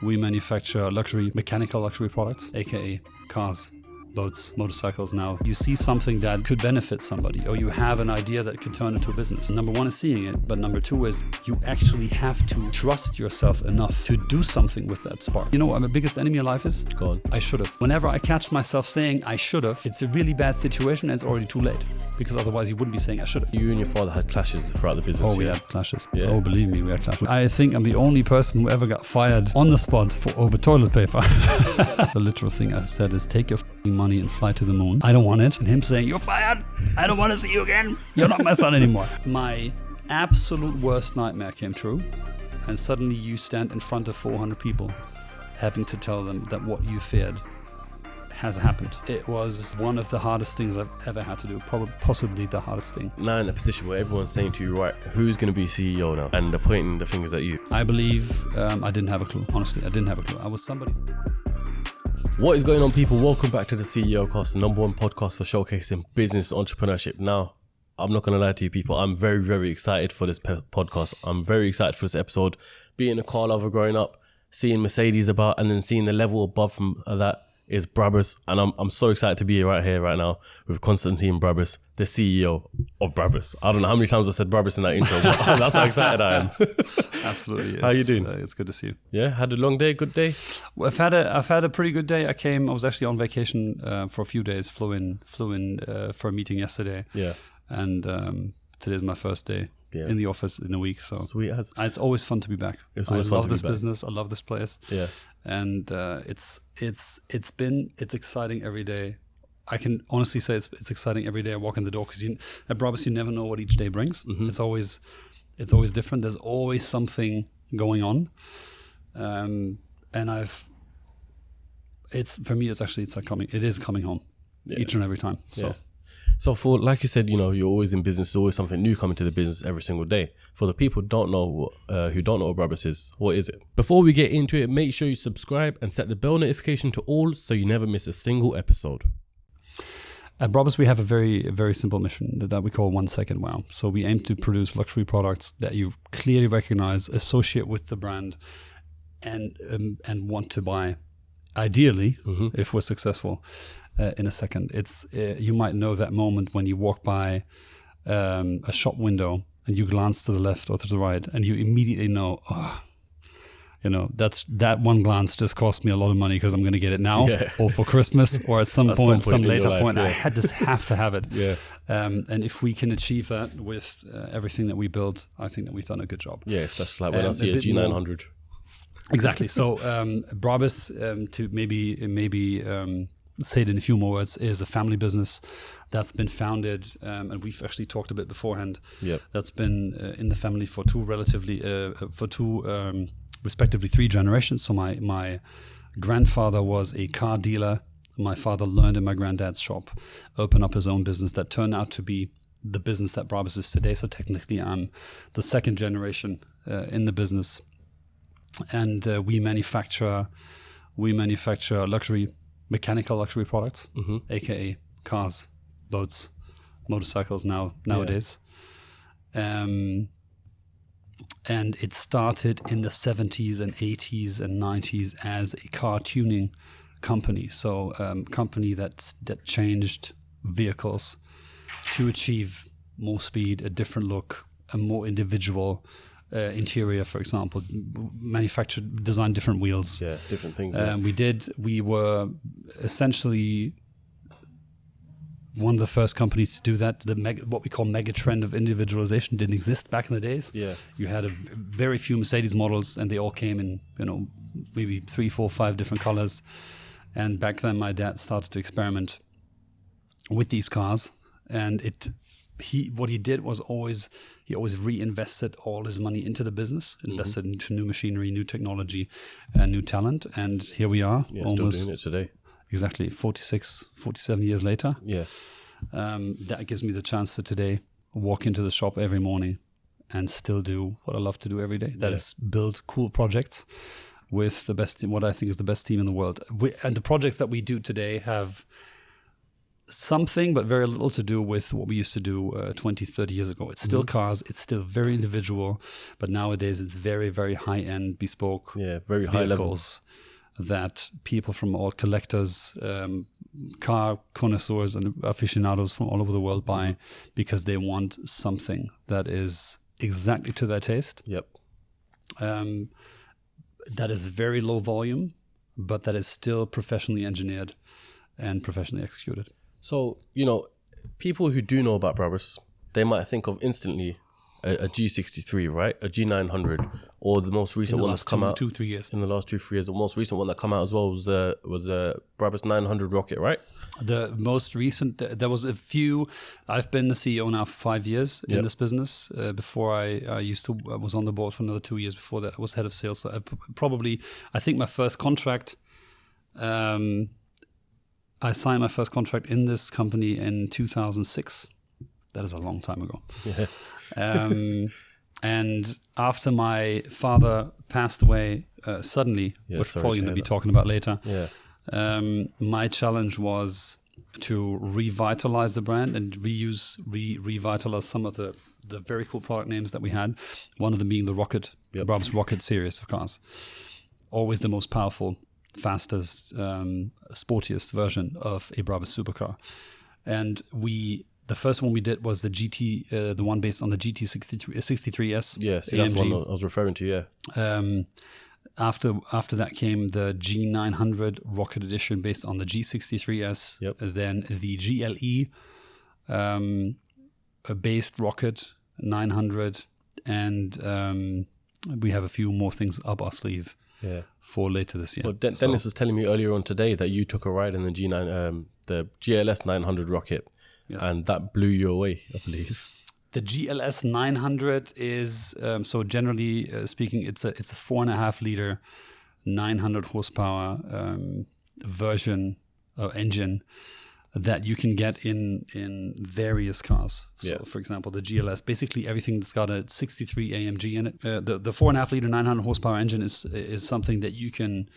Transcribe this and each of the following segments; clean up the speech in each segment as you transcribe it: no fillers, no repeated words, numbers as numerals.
We manufacture mechanical luxury products, aka cars, boats, motorcycles. Now, you see something that could benefit somebody, or you have an idea that could turn into a business. Number one is seeing it, but number two is you actually have to trust yourself enough to do something with that spark. You know what my biggest enemy in life is? Go on. I should have. Whenever I catch myself saying I should have, it's a really bad situation and it's already too late, because otherwise you wouldn't be saying I should have. You and your father had clashes throughout the business. Oh, we had clashes. Yeah. Oh, believe me, we had clashes. I think I'm the only person who ever got fired on the spot for over toilet paper. The literal thing I said is, take your money and fly to the moon. I don't want it. And him saying, you're fired. I don't want to see you again. You're not my son anymore. My absolute worst nightmare came true. And suddenly you stand in front of 400 people having to tell them that what you feared has happened. It was one of the hardest things I've ever had to do. Possibly the hardest thing. Now in a position where everyone's saying to you, right, who's going to be CEO now? And they're pointing the fingers at you. I believe I didn't have a clue. Honestly, I didn't have a clue. I was somebody's... What is going on, people? Welcome back to the CEOCAST, the #1 podcast for showcasing business entrepreneurship. Now, I'm not going to lie to you, people. I'm very, very excited for this podcast. I'm very excited for this episode. Being a car lover growing up, seeing Mercedes about, and then seeing the level above from that is Brabus. And I'm so excited to be right here, right now, with Constantin Brabus, the CEO of Brabus. I don't know how many times I said Brabus in that intro, but that's how excited I am. Absolutely. How are you doing? It's good to see you. Yeah, had a long day, good day? Well, I've had a pretty good day. I was actually on vacation for a few days, flew in for a meeting yesterday. Yeah. And today's my first day in the office in a week. So sweet as. It's always fun to be back. It's always I fun love to be this back. business. I love this place. Yeah. And it's exciting every day. I can honestly say it's exciting every day I walk in the door, because at Brabus you never know what each day brings. Mm-hmm. It's always different. There's always something going on, and for me it's like it is coming home each and every time. So. Yeah. So for, like you said, you're always in business. There's always something new coming to the business every single day. For the people who don't know what Brabus is, what is it? Before we get into it, make sure you subscribe and set the bell notification to all so you never miss a single episode. At Brabus, we have a very, very simple mission that we call 1 second wow. So we aim to produce luxury products that you clearly recognize, associate with the brand, and want to buy. Ideally, if we're successful, in a second. It's you might know that moment when you walk by a shop window and you glance to the left or to the right, and you immediately know, that one glance just cost me a lot of money because I'm going to get it now, or for Christmas, or at some later point. I just have to have it. Yeah. And if we can achieve that with everything that we build, I think that we've done a good job. Yeah, that's like when I see a G900. Exactly. So Brabus, to maybe say it in a few more words, is a family business that's been founded, and we've actually talked a bit beforehand. Yep. That's been in the family for respectively 3 generations. So my grandfather was a car dealer. My father learned in my granddad's shop, opened up his own business that turned out to be the business that Brabus is today. So technically I'm the 2nd generation in the business. And we manufacture mechanical luxury products, aka cars, boats, motorcycles nowadays. And it started in the 70s and 80s and 90s as a car tuning company. So company that changed vehicles to achieve more speed, a different look, a more individual interior, for example, designed different wheels. Yeah, different things. We were essentially one of the first companies to do that. What we call mega trend of individualization didn't exist back in the days. Yeah. You had very few Mercedes models, and they all came in, maybe 3, 4, 5 different colors. And back then my dad started to experiment with these cars, and what he did was he always reinvested all his money into the business, invested into new machinery, new technology, and new talent. And here we are, almost still doing it today. Exactly, 47 years later. Yeah. That gives me the chance to today walk into the shop every morning and still do what I love to do every day. That is build cool projects with the best team, what I think is the best team in the world. And the projects that we do today have something, but very little to do with what we used to do 20, 30 years ago. It's still cars. It's still very individual. But nowadays, it's very, very high-end, bespoke very high levels that people from all collectors, car connoisseurs and aficionados from all over the world buy because they want something that is exactly to their taste. Yep. That is very low volume, but that is still professionally engineered and professionally executed. So, people who do know about Brabus, they might think of instantly a G63, right? A G900, or the most recent one that's come out 2-3 years. In the last 2-3 years, the most recent one that come out as well was the Brabus 900 rocket, right? The most recent, there was a few. I've been the CEO now for 5 years in this business. Before I was on the board for another 2 years. Before that, I was head of sales. So I think my first contract. I signed my first contract in this company in 2006. That is a long time ago. Yeah. And after my father passed away suddenly, which we're probably going to be talking about later, my challenge was to revitalize the brand and revitalize some of the very cool product names that we had. One of them being the Rocket, the Brabus Rocket series of cars. Always the most powerful, fastest, sportiest version of a Brabus supercar. And the first one we did was the GT, the one based on the GT63S. Yes, that's the one I was referring to, yeah. After that came the G900 Rocket Edition based on the G63S. Yep. Then the GLE based Rocket 900. And we have a few more things up our sleeve for later this year. Well, Dennis was telling me earlier on today that you took a ride in the the GLS 900 Rocket. Yes. And that blew you away, I believe. The GLS 900 is, so generally speaking, it's a 4.5 liter, 900 horsepower version or engine that you can get in various cars. So, for example, the GLS, basically everything that's got a 63 AMG in it. The 4.5 liter, 900 horsepower engine is something that you can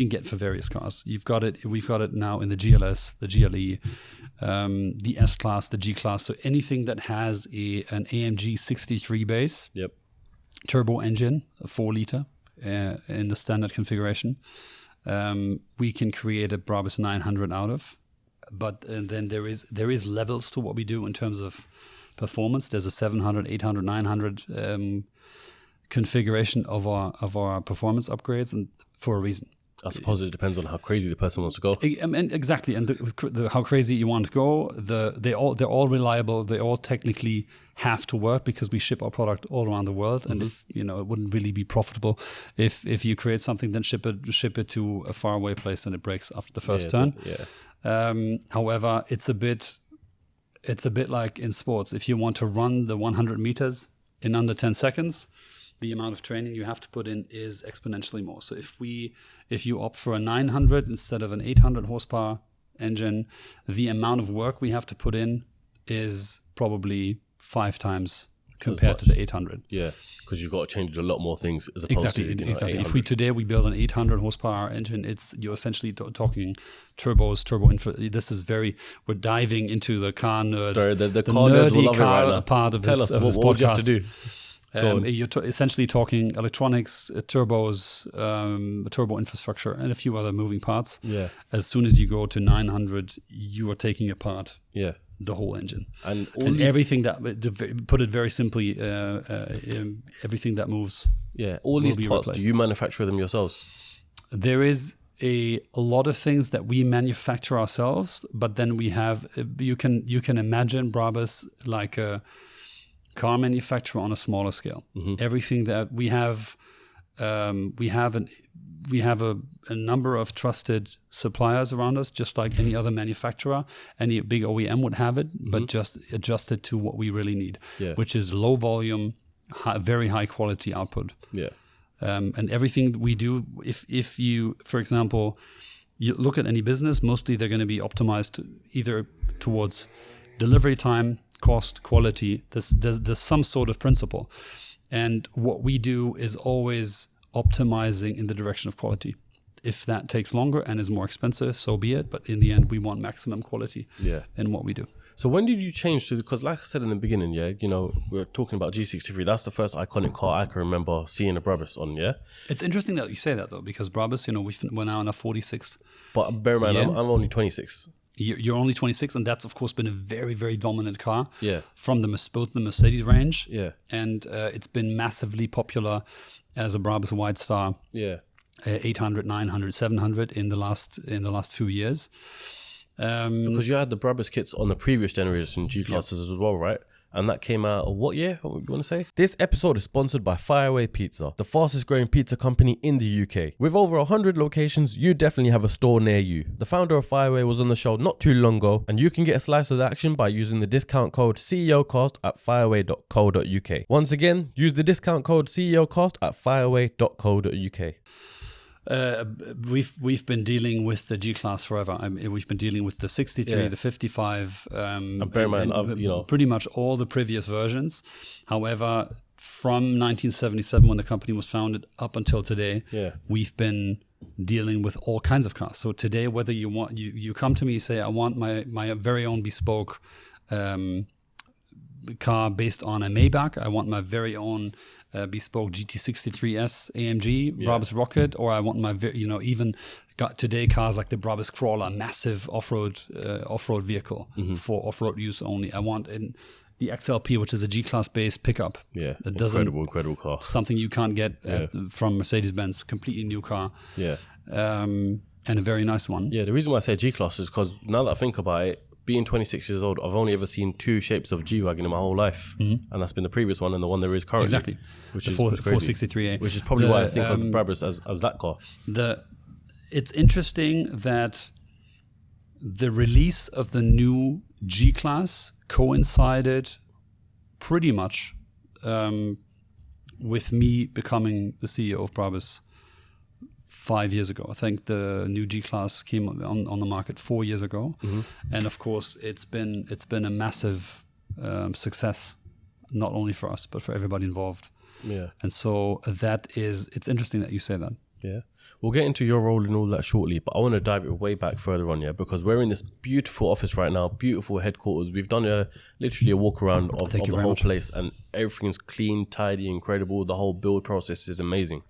get for various cars. We've got it now in the GLS, the GLE, the S-Class, the G-Class. So anything that has an AMG 63 base, turbo engine, a 4 liter in the standard configuration, we can create a Brabus 900 out of. But then there is levels to what we do in terms of performance. There's a 700, 800, 900 configuration of our performance upgrades, and for a reason. I suppose it depends on how crazy the person wants to go. And exactly, and how crazy you want to go. They're all reliable. They all technically have to work because we ship our product all around the world. And if it wouldn't really be profitable if you create something, then ship it to a faraway place and it breaks after the first turn. However, it's a bit like in sports. If you want to run the 100 meters in under 10 seconds. The amount of training you have to put in is exponentially more. So if you opt for a 900 instead of an 800 horsepower engine, the amount of work we have to put in is probably 5 times compared to the 800. Yeah, because you've got to change a lot more things as opposed to exactly. If we build an 800 horsepower engine, you're essentially talking turbos, turbo infra. We're diving into the car nerd, the car nerds will love it right now. Part of Tell this us podcast. What you have to do. You're essentially talking electronics, turbos, turbo infrastructure, and a few other moving parts. Yeah. As soon as you go to 900, you are taking apart the whole engine. And everything that, put it very simply, everything that moves. Yeah, all these parts, do you manufacture them yourselves? There is a lot of things that we manufacture ourselves, but then we have, you can imagine Brabus like a car manufacturer on a smaller scale. Everything that we have a number of trusted suppliers around us, just like any other manufacturer. Any big OEM would have it, but just adjusted to what we really need, which is low volume, very high quality output. And everything we do, if you, for example, you look at any business, mostly they're going to be optimized either towards delivery time, cost, quality. There's some sort of principle. And what we do is always optimizing in the direction of quality. if that takes longer and is more expensive, so be it. But in the end, we want maximum quality in what we do. So when did you change to, because like I said in the beginning, we were talking about G63. That's the first iconic car I can remember seeing a Brabus on, It's interesting that you say that, though, because Brabus, we're now in our 46th. But bear in mind, I'm only 26. You're only 26, and that's, of course, been a very, very dominant car from both the Mercedes range. And it's been massively popular as a Brabus White Star. 800, 900, 700 in the last few years. Because you had the Brabus kits on the previous generation G-classes as well, right? And that came out, what year? What you want to say? This episode is sponsored by Fireaway Pizza, the fastest growing pizza company in the UK. With over 100 locations, you definitely have a store near you. The founder of Fireaway was on the show not too long ago, and you can get a slice of the action by using the discount code CEOCAST at fireaway.co.uk. Once again, use the discount code CEOCAST at fireaway.co.uk. We've been dealing with the G-Class forever. We've been dealing with the 63, the 55, and bear in mind, pretty much all the previous versions. However, from 1977, when the company was founded, up until today, we've been dealing with all kinds of cars. So today, whether you come to me and say, I want my very own bespoke car based on a Maybach, I want my very own bespoke GT63S AMG Brabus Rocket, or I want my even got today cars like the Brabus Crawler, massive off-road vehicle for off-road use only. I want the XLP, which is a G-Class based pickup. Incredible car. Something you can't get from Mercedes-Benz, completely new car. And a very nice one. The reason why I say G-Class is because now that I think about it, being 26 years old, I've only ever seen two shapes of G-Wagon in my whole life. And that's been the previous one and the one there is currently. Exactly. Which the is 463A. Which is probably why I think of the Brabus as that car. It's interesting that the release of the new G-Class coincided pretty much with me becoming the CEO of Brabus 5 years ago. I think the new G-Class came on the market 4 years ago, and of course it's been a massive success, not only for us but for everybody involved. And so it's interesting that you say that. We'll get into your role and all that shortly, but I want to dive it way back further on, because we're in this beautiful office right now, beautiful headquarters. We've done literally a walk around of the whole place, and everything's clean, tidy, incredible. The whole build process is amazing.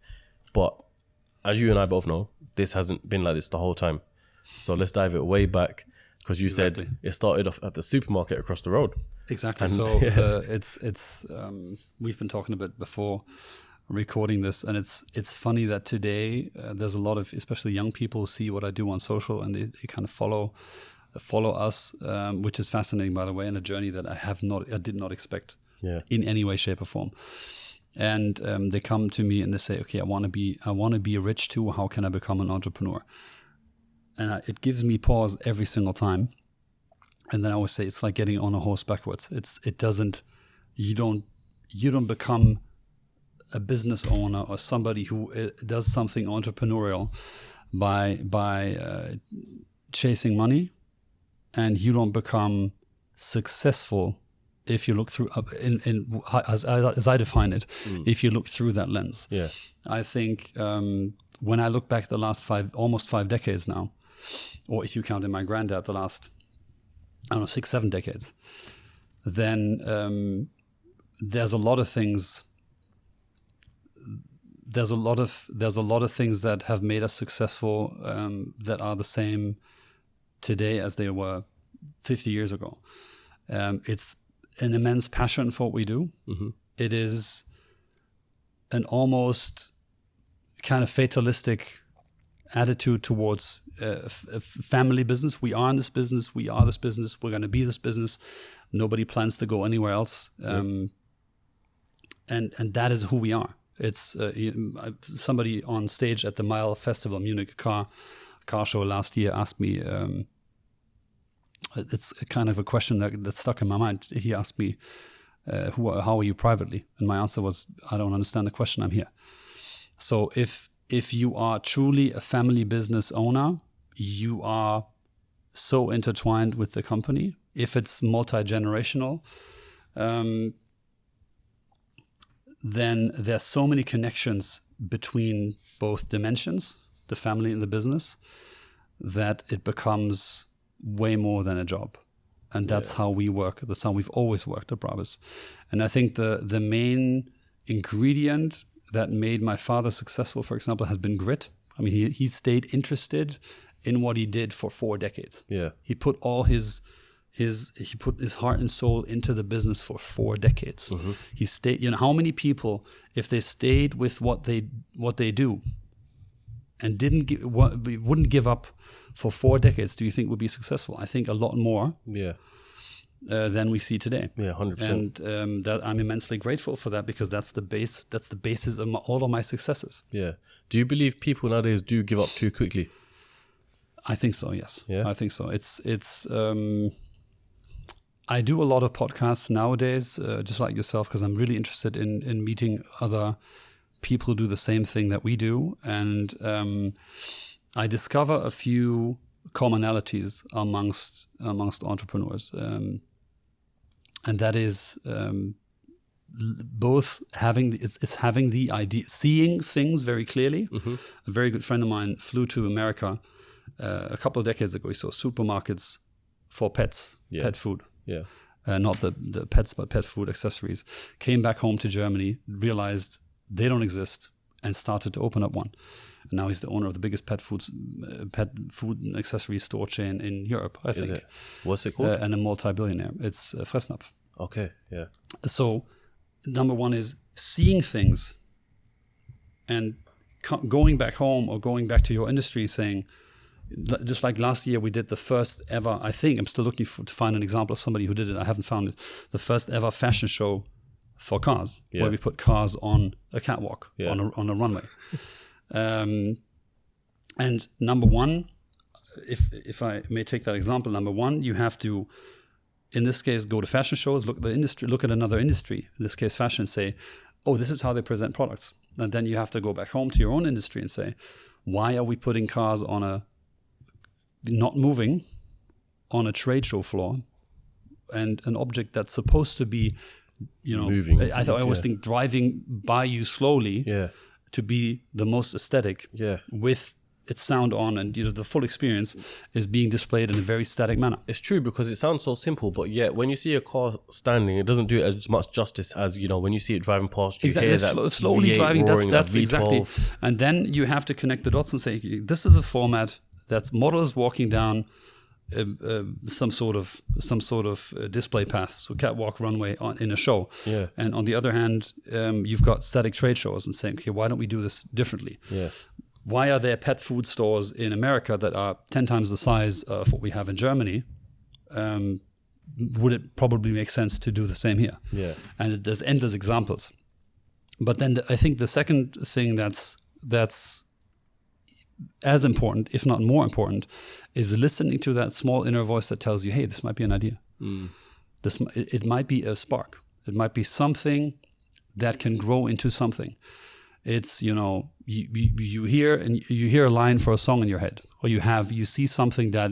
But as you and I both know, this hasn't been like this the whole time. So let's dive it way back, because you said it started off at the supermarket across the road. Exactly. And, we've been talking a bit before recording this, and it's funny that today there's a lot of, especially young people, see what I do on social, and they kind of follow us, which is fascinating, by the way, and a journey that I did not expect in any way, shape, or form. And they come to me and they say, okay, I want to be rich too. How can I become an entrepreneur? And it gives me pause every single time. And then I always say, it's like getting on a horse backwards. You don't become a business owner or somebody who does something entrepreneurial by chasing money, and you don't become successful if you look through, as I define it, if you look through that lens. I think when I look back the last almost 5 decades now, or if you count in my granddad, the last, 6, 7 decades, then there's a lot of things. There's a lot of things that have made us successful that are the same today as they were 50 years ago. It's an immense passion for what we do. It is an almost kind of fatalistic attitude towards a family business. We are in this business. We are this business. We're going to be this business. Nobody plans to go anywhere else. And that is who we are. It's somebody on stage at the Mile Festival in Munich, car show last year, asked me. It's kind of a question that stuck in my mind. He asked me, "How are you privately?" And my answer was, "I don't understand the question. I'm here." So if you are truly a family business owner, you are so intertwined with the company. If it's multi-generational, then there's so many connections between both dimensions the family and the business, that it becomes way more than a job. And that's how we work. That's how we've always worked at Brabus. And I think the main ingredient that made my father successful, for example, has been grit. I mean, he stayed interested in what he did for 4 decades. Yeah. He put all his heart and soul into the business for 4 decades. Mm-hmm. He stayed. You know, how many people, if they stayed with what they do, and wouldn't give up for 4 decades, do you think would be successful? I think a lot more. Yeah. Than we see today. Yeah, 100%. And that I'm immensely grateful for that, because that's the base. That's the basis of all of my successes. Yeah. Do you believe people nowadays do give up too quickly? I think so. Yes. Yeah. I think so. It's. I do a lot of podcasts nowadays, just like yourself, because I'm really interested in meeting other people who do the same thing that we do, and I discover a few commonalities amongst entrepreneurs, and that is both having the idea, seeing things very clearly. Mm-hmm. A very good friend of mine flew to America a couple of decades ago. He saw supermarkets for pets, pet food. Yeah. Not the pets, but pet food accessories. Came back home to Germany, realized they don't exist, and started to open up one. And now he's the owner of the biggest pet food and accessory store chain in Europe, I think. Is it? What's it called? And a multi-billionaire. It's Fressnapf. Okay, yeah. So, number one is seeing things and going back home or going back to your industry and saying, just like last year, we did the first ever, I think, I'm still looking to find an example of somebody who did it. I haven't found it. The first ever fashion show for cars, where we put cars on a catwalk, on a runway. And number one, if I may take that example, number one, you have to, in this case, go to fashion shows, look at the industry, look at another industry, in this case fashion, and say, oh, this is how they present products. And then you have to go back home to your own industry and say, why are we putting cars on not moving on a trade show floor, and an object that's supposed to be, moving. I always think driving by you slowly to be the most aesthetic with its sound on, and the full experience is being displayed in a very static manner. It's true, because it sounds so simple, but yet when you see a car standing, it doesn't do it as much justice as when you see it driving past you. Exactly, hear that slowly V8 driving. roaring, That's that exactly. And then you have to connect the dots and say, this is a format that's models walking down some sort of display path, so catwalk, runway in a show. Yeah. And on the other hand, you've got static trade shows and saying, okay, why don't we do this differently? Yeah. Why are there pet food stores in America that are 10 times the size of what we have in Germany? Would it probably make sense to do the same here? Yeah. And there's endless examples. But then I think the second thing that's as important, if not more important, is listening to that small inner voice that tells you, hey, this might be an idea. It might be a spark. It might be something that can grow into something. It's, you hear a line for a song in your head, or you see something that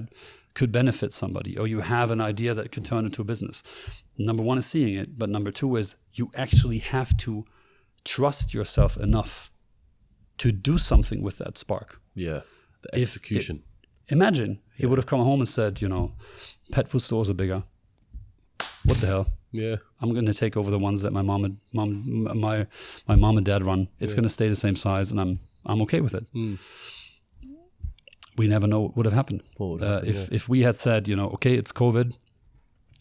could benefit somebody, or you have an idea that could turn into a business. Number one is seeing it, but number two is you actually have to trust yourself enough to do something with that spark. Yeah, the execution. Imagine he would have come home and said, pet food stores are bigger. What the hell? Yeah, I'm going to take over the ones that my mom and dad run. It's going to stay the same size, and I'm okay with it. We never know what would have happened. If we had said, okay, it's COVID,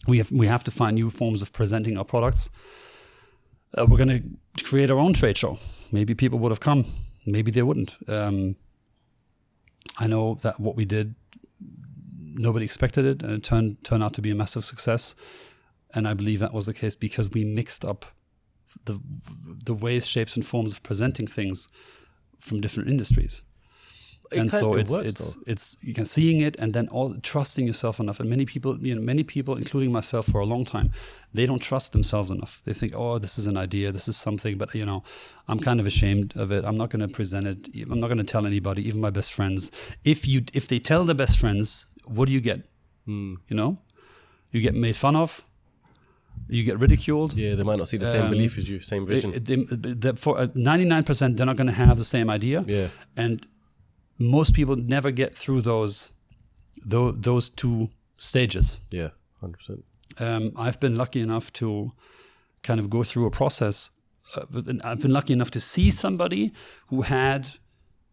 we have to find new forms of presenting our products. We're going to create our own trade show. Maybe people would have come. Maybe they wouldn't. I know that what we did, nobody expected it, and it turned out to be a massive success. And I believe that was the case because we mixed up the ways, shapes, and forms of presenting things from different industries. And so it's you can seeing it and then trusting yourself enough. And many people, including myself for a long time, they don't trust themselves enough. They think, oh, this is an idea, this is something, but I'm kind of ashamed of it. I'm not going to present it. I'm not going to tell anybody, even my best friends. If they tell their best friends, what do you get? You get made fun of. You get ridiculed. Yeah, they might not see the same belief as you, same vision. For 99%, they're not going to have the same idea. Yeah. And most people never get through those two stages. Yeah, 100%. I've been lucky enough to kind of go through a process. I've been lucky enough to see somebody who had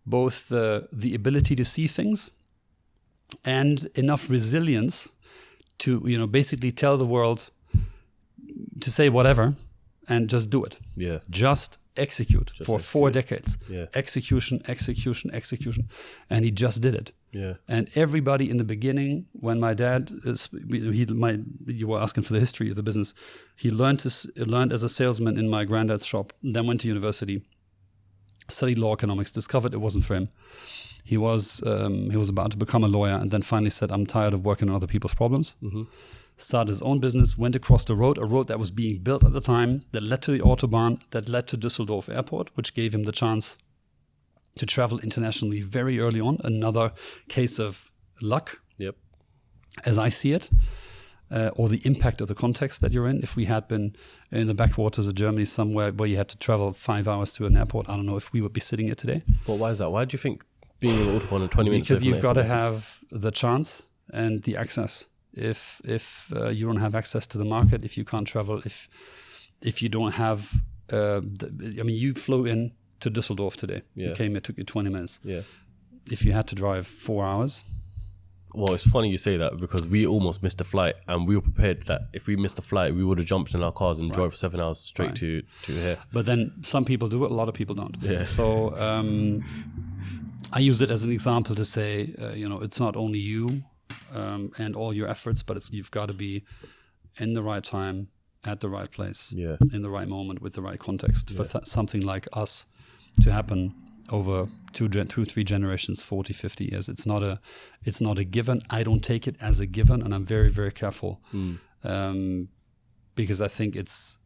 both the ability to see things and enough resilience to, basically tell the world to say whatever and just do it. Yeah. Just execute for 4 decades. Yeah. Execution. And he just did it. Yeah. And everybody in the beginning, when my dad, you were asking for the history of the business, he learned as a salesman in my granddad's shop, then went to university, studied law economics, discovered it wasn't for him. He was about to become a lawyer, and then finally said, I'm tired of working on other people's problems. Mm-hmm. Started his own business, went across the road, a road that was being built at the time, that led to the Autobahn, that led to Düsseldorf Airport, which gave him the chance to travel internationally very early on. Another case of luck, Yep. as I see it, or the impact of the context that you're in. If we had been in the backwaters of Germany somewhere where you had to travel 5 hours to an airport, I don't know if we would be sitting here today. But why is that? Why do you think being in the Autobahn in 20 minutes? Because you've got to have the chance and the access. If you don't have access to the market, if you can't travel, if you don't have, you flew in to Düsseldorf today. Yeah. You came, it took you 20 minutes. Yeah. If you had to drive 4 hours. Well, it's funny you say that because we almost missed a flight and we were prepared that if we missed a flight, we would have jumped in our cars and drove for 7 hours straight to here. But then some people do it, a lot of people don't. Yeah. So I use it as an example to say, it's not only you and all your efforts, but you've got to be in the right time, at the right place, in the right moment, with the right context for something like us to happen over 2-3 generations, 40, 50 years. It's not a given. I don't take it as a given, and I'm very, very careful because I think it's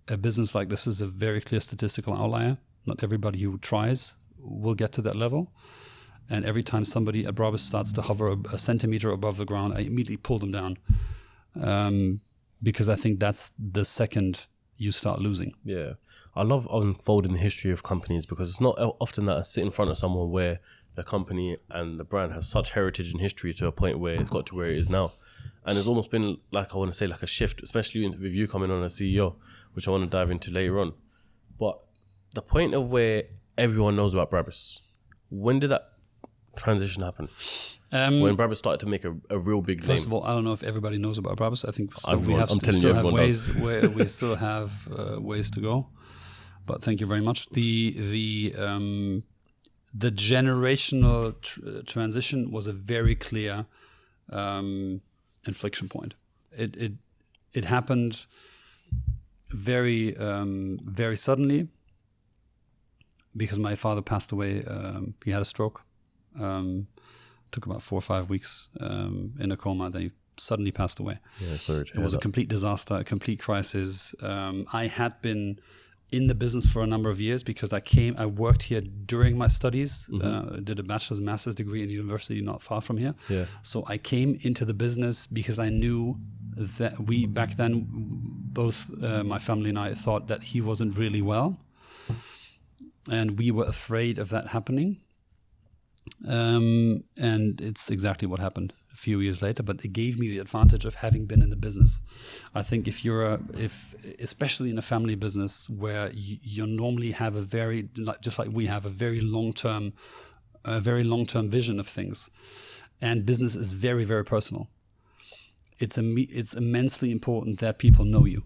a business like this is a very clear statistical outlier. Not everybody who tries will get to that level. And every time somebody at Brabus starts to hover a centimeter above the ground, I immediately pull them down because I think that's the second you start losing. Yeah. I love unfolding the history of companies because it's not often that I sit in front of someone where the company and the brand has such heritage and history to a point where it's got to where it is now. And there's almost been, like a shift, especially with you coming on as CEO, which I want to dive into later on. But the point of where everyone knows about Brabus, when did that transition happen? When Brabus started to make a real big name. First of all, I don't know if everybody knows about Brabus. I think we still have ways to go. But thank you very much. The generational transition was a very clear inflection point. It happened very very suddenly because my father passed away. He had a stroke. Took about 4 or 5 weeks in a coma. Then he suddenly passed away. Yeah, sorry. It was a complete disaster, a complete crisis. I had been in the business for a number of years because I worked here during my studies, did a bachelor's and master's degree in university not far from here. Yeah. So I came into the business because I knew that back then, both my family and I thought that he wasn't really well. And we were afraid of that happening. And it's exactly what happened a few years later, but it gave me the advantage of having been in the business. I think especially in a family business where you normally have just like we have a very long-term vision of things, and business is very, very personal. It's immensely important that people know you.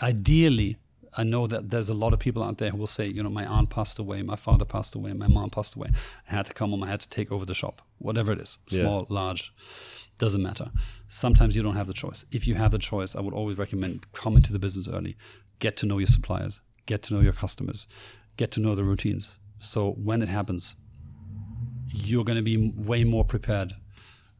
Ideally, I know that there's a lot of people out there who will say, my aunt passed away, my father passed away, my mom passed away. I had to come home, I had to take over the shop. Whatever it is, small, large, doesn't matter. Sometimes you don't have the choice. If you have the choice, I would always recommend come into the business early. Get to know your suppliers, get to know your customers, get to know the routines. So when it happens, you're going to be way more prepared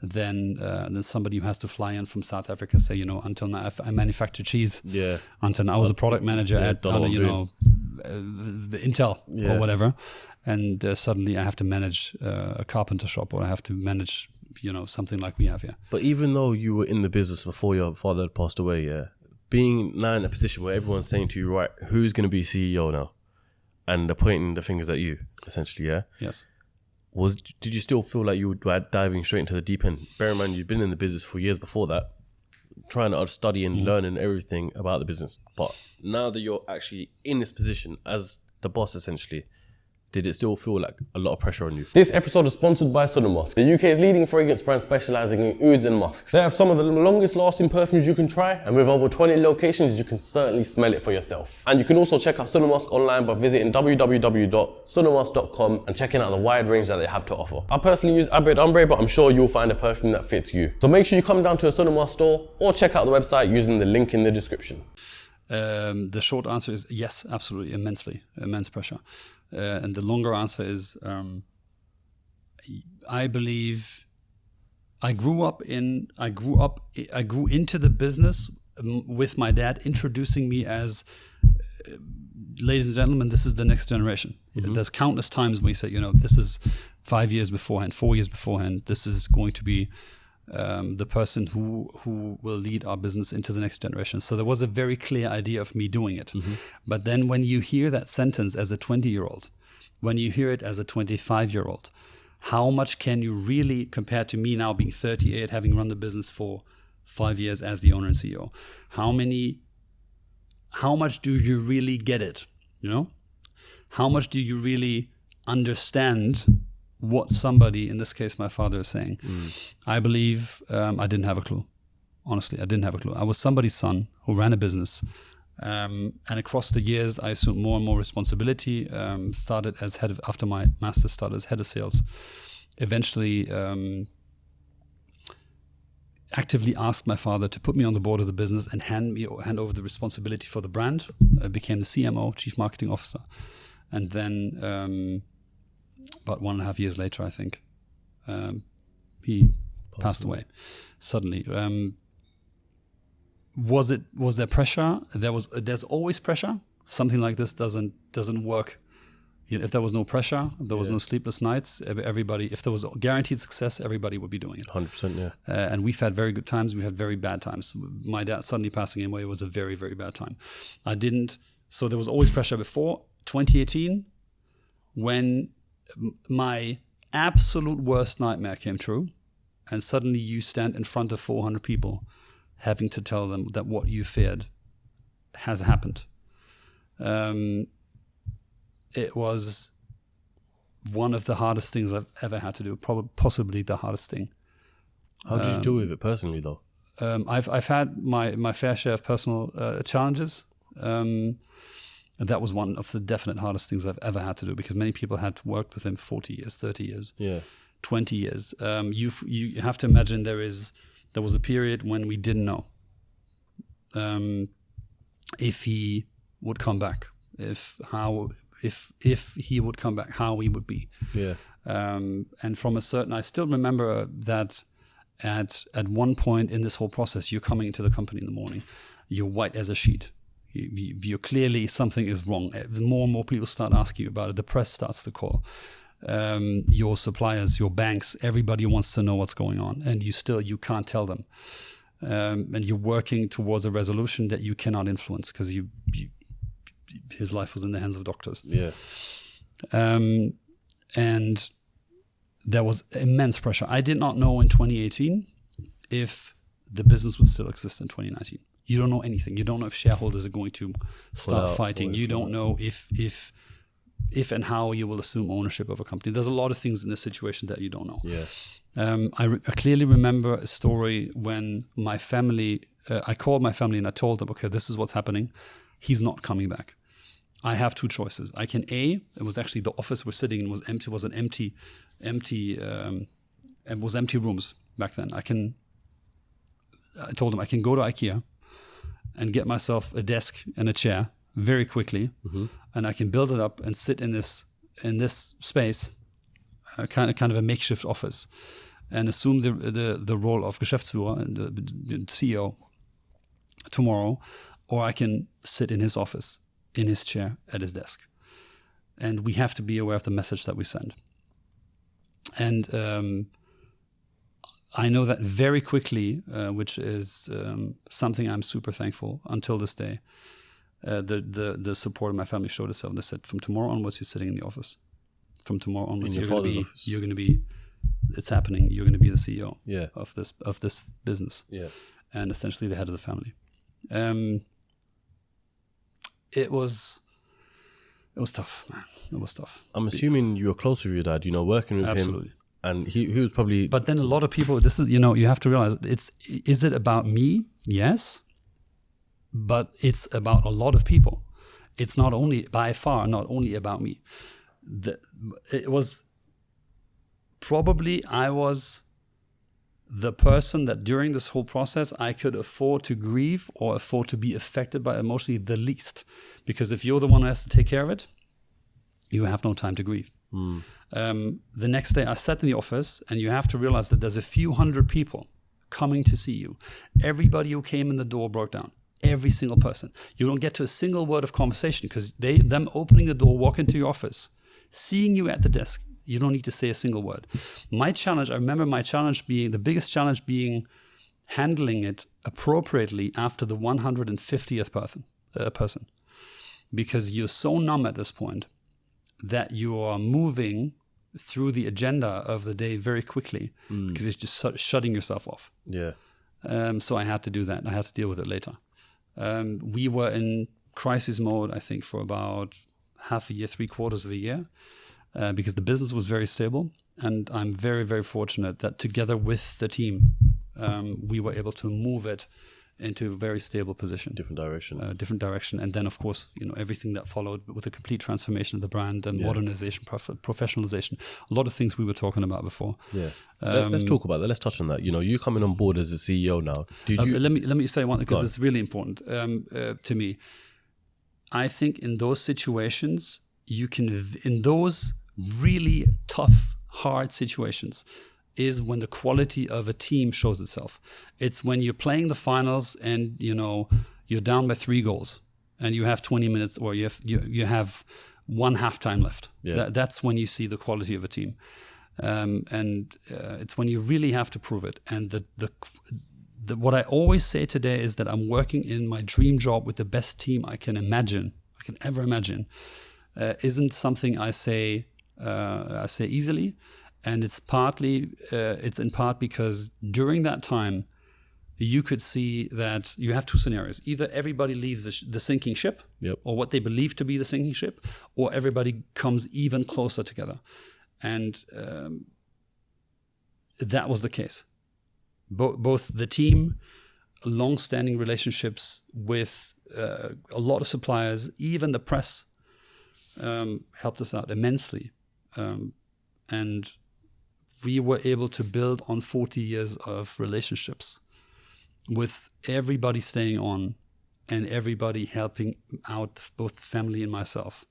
than somebody who has to fly in from South Africa. Say, until now I manufacture cheese. Yeah. Until now I was a product manager at Intel or whatever, and suddenly I have to manage a carpenter shop, or I have to manage something like we have here. But even though you were in the business before your father had passed away, being now in a position where everyone's saying to you, right, who's going to be CEO now, and they're pointing the fingers at you, essentially, Yes. Did you still feel like you were diving straight into the deep end? Bear in mind, you've been in the business for years before that, trying to study and learning everything about the business. But now that you're actually in this position as the boss, essentially, did it still feel like a lot of pressure on you? This episode is sponsored by SUNNAMUSK, the UK's leading fragrance brand specialising in ouds and musks. They have some of the longest lasting perfumes you can try, and with over 20 locations, you can certainly smell it for yourself. And you can also check out SUNNAMUSK online by visiting www.sunnamusk.com and checking out the wide range that they have to offer. I personally use Abed Ombre, but I'm sure you'll find a perfume that fits you. So make sure you come down to a SUNNAMUSK store or check out the website using the link in the description. The short answer is yes, absolutely, immense pressure. And the longer answer is, I believe I grew into the business with my dad introducing me as, ladies and gentlemen, this is the next generation. Mm-hmm. There's countless times when he said, this is 5 years beforehand, 4 years beforehand, this is going to be the person who will lead our business into the next generation. So there was a very clear idea of me doing it. Mm-hmm. But then when you hear that sentence as a 20-year-old, when you hear it as a 25-year-old, how much can you really, compared to me now being 38, having run the business for 5 years as the owner and CEO, how much do you really get it? How much do you really understand what somebody, in this case my father, is saying? I believe I didn't have a clue. Honestly, I didn't have a clue. I was somebody's son who ran a business. And across the years, I assumed more and more responsibility. Started as after my master's, started as head of sales. Eventually, actively asked my father to put me on the board of the business and hand over the responsibility for the brand. I became the CMO, Chief Marketing Officer. And then about 1.5 years later, I think, he passed away suddenly. Was there pressure? There's always pressure. Something like this doesn't work. If there was no pressure, if there was no sleepless nights, everybody, if there was guaranteed success, everybody would be doing it. 100%, yeah. And we've had very good times. We had very bad times. My dad suddenly passing away was a very, very bad time. So there was always pressure before 2018, when my absolute worst nightmare came true, and suddenly you stand in front of 400 people having to tell them that what you feared has happened. It was one of the hardest things I've ever had to do, possibly the hardest thing. How did you deal with it personally, though? I've had my fair share of personal challenges. That was one of the definite hardest things I've ever had to do, because many people had worked with him 40 years, 30 years, 20 years. You have to imagine there was a period when we didn't know if he would come back, if he would come back, how he would be. Yeah. And from I still remember that at one point in this whole process, you're coming into the company in the morning, you're white as a sheet. You're clearly, something is wrong. More and more people start asking you about it. The press starts to call. Your suppliers, your banks, everybody wants to know what's going on, and you can't tell them. And you're working towards a resolution that you cannot influence, because his life was in the hands of doctors. Yeah. And there was immense pressure. I did not know in 2018 if the business would still exist in 2019. You don't know anything. You don't know if shareholders are going to start fighting. You don't know if and how you will assume ownership of a company. There's a lot of things in this situation that you don't know. Yes. I clearly remember a story when my family, I called my family and I told them, okay, this is what's happening. He's not coming back. I have two choices. I can it was actually the office we're sitting in was empty, was an empty rooms back then. I told him I can go to IKEA and get myself a desk and a chair very quickly, and I can build it up and sit in this space, kind of a makeshift office, and assume the role of Geschäftsführer and the CEO tomorrow, or I can sit in his office, in his chair, at his desk. And we have to be aware of the message that we send. And I know that very quickly, which is something I'm super thankful until this day. The support of my family showed itself. They said, from tomorrow onwards, he's sitting in the office. from tomorrow onwards, In your father's office. you're going to be, it's happening. You're going to be the CEO of this business, and essentially the head of the family. It was tough, man. It was tough. I'm assuming you were close with your dad, you know, working with Absolutely. him. And he was probably... But then a lot of people, this is, you know, you have to realize, is it about me? Yes. But it's about a lot of people. It's not only, by far, not only about me. It was probably, I was the person that during this whole process, I could afford to grieve or afford to be affected by emotionally the least. Because if you're the one who has to take care of it, you have no time to grieve. The next day I sat in the office, and you have to realize that there's a few hundred people coming to see you. Everybody who came in the door broke down. Every single person. You don't get to a single word of conversation because them opening the door, walk into your office, seeing you at the desk, you don't need to say a single word. My challenge, I remember my challenge being, the biggest challenge being handling it appropriately after the 150th person. Because you're so numb at this point that you are moving through the agenda of the day very quickly because it's just shutting yourself off. Yeah. So I had to do that. I had to deal with it later. We were in crisis mode, I think, for about half a year, 3/4 of a year, because the business was very stable. And I'm very, very fortunate that together with the team, we were able to move it into a very stable position. Different direction. And then, of course, you know, everything that followed with the complete transformation of the brand and modernization, professionalization, a lot of things we were talking about before. Yeah. Let's talk about that. Let's touch on that. You know, you coming on board as a CEO now. Let me say one, because it's really important to me. I think in those situations, in those really tough, hard situations, is when the quality of a team shows itself. It's when you're playing the finals and, you know, you're down by 3 goals and you have 20 minutes or you have one halftime left. Yeah. That's when you see the quality of a team. It's when you really have to prove it. And what I always say today is that I'm working in my dream job with the best team I can ever imagine. Isn't something I say easily. And it's in part because during that time, you could see that you have 2 scenarios. Either everybody leaves the sinking ship, or what they believe to be the sinking ship, or everybody comes even closer together. And that was the case. Both the team, long-standing relationships with a lot of suppliers, even the press helped us out immensely. And we were able to build on 40 years of relationships with everybody staying on and everybody helping out both the family and myself,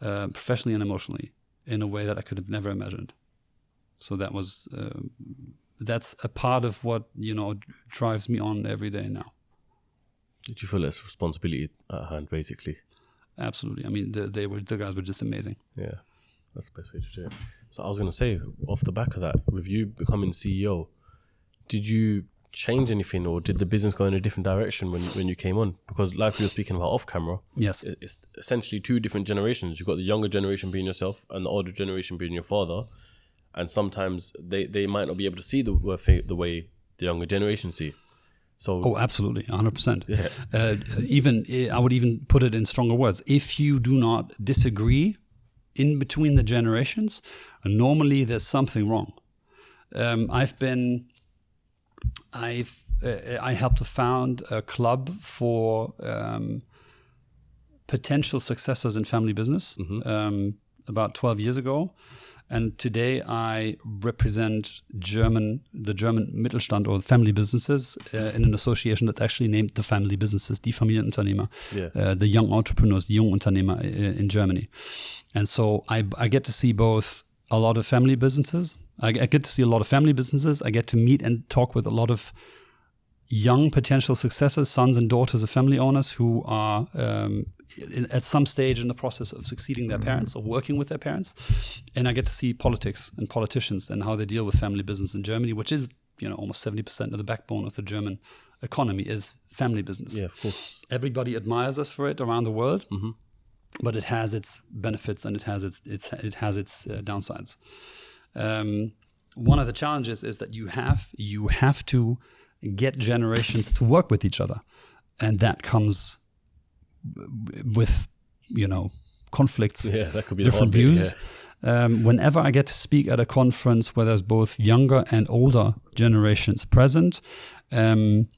professionally and emotionally, in a way that I could have never imagined. So that's a part of what, you know, drives me on every day now. Did you feel less responsibility at hand, basically? Absolutely. I mean, the guys were just amazing. Yeah. That's the best way to do it. So I was going to say, off the back of that, with you becoming CEO, did you change anything, or did the business go in a different direction when you came on? Because like we were speaking about off camera, yes, it's essentially 2 different generations. You've got the younger generation being yourself and the older generation being your father. And sometimes they might not be able to see the way the younger generation see. So, absolutely, 100%. Yeah. I would even put it in stronger words. If you do not disagree in between the generations, normally there's something wrong. I helped to found a club for potential successors in family business about 12 years ago. And today I represent the German Mittelstand, or family businesses, in an association that's actually named the Family Businesses, die Familienunternehmer, the young entrepreneurs, the Jungunternehmer in Germany. And so I get to see both a lot of family businesses. I get to see a lot of family businesses. I get to meet and talk with a lot of young potential successors, sons and daughters of family owners who are at some stage in the process of succeeding their parents or working with their parents. And I get to see politics and politicians and how they deal with family business in Germany, which is, you know, almost 70% of the backbone of the German economy is family business. Yeah, of course. Everybody admires us for it around the world. but it has its benefits and it has its downsides. One of the challenges is that you have to get generations to work with each other, and that comes with conflicts, that could be different the hard bit, views. Whenever I get to speak at a conference where there's both younger and older generations present, and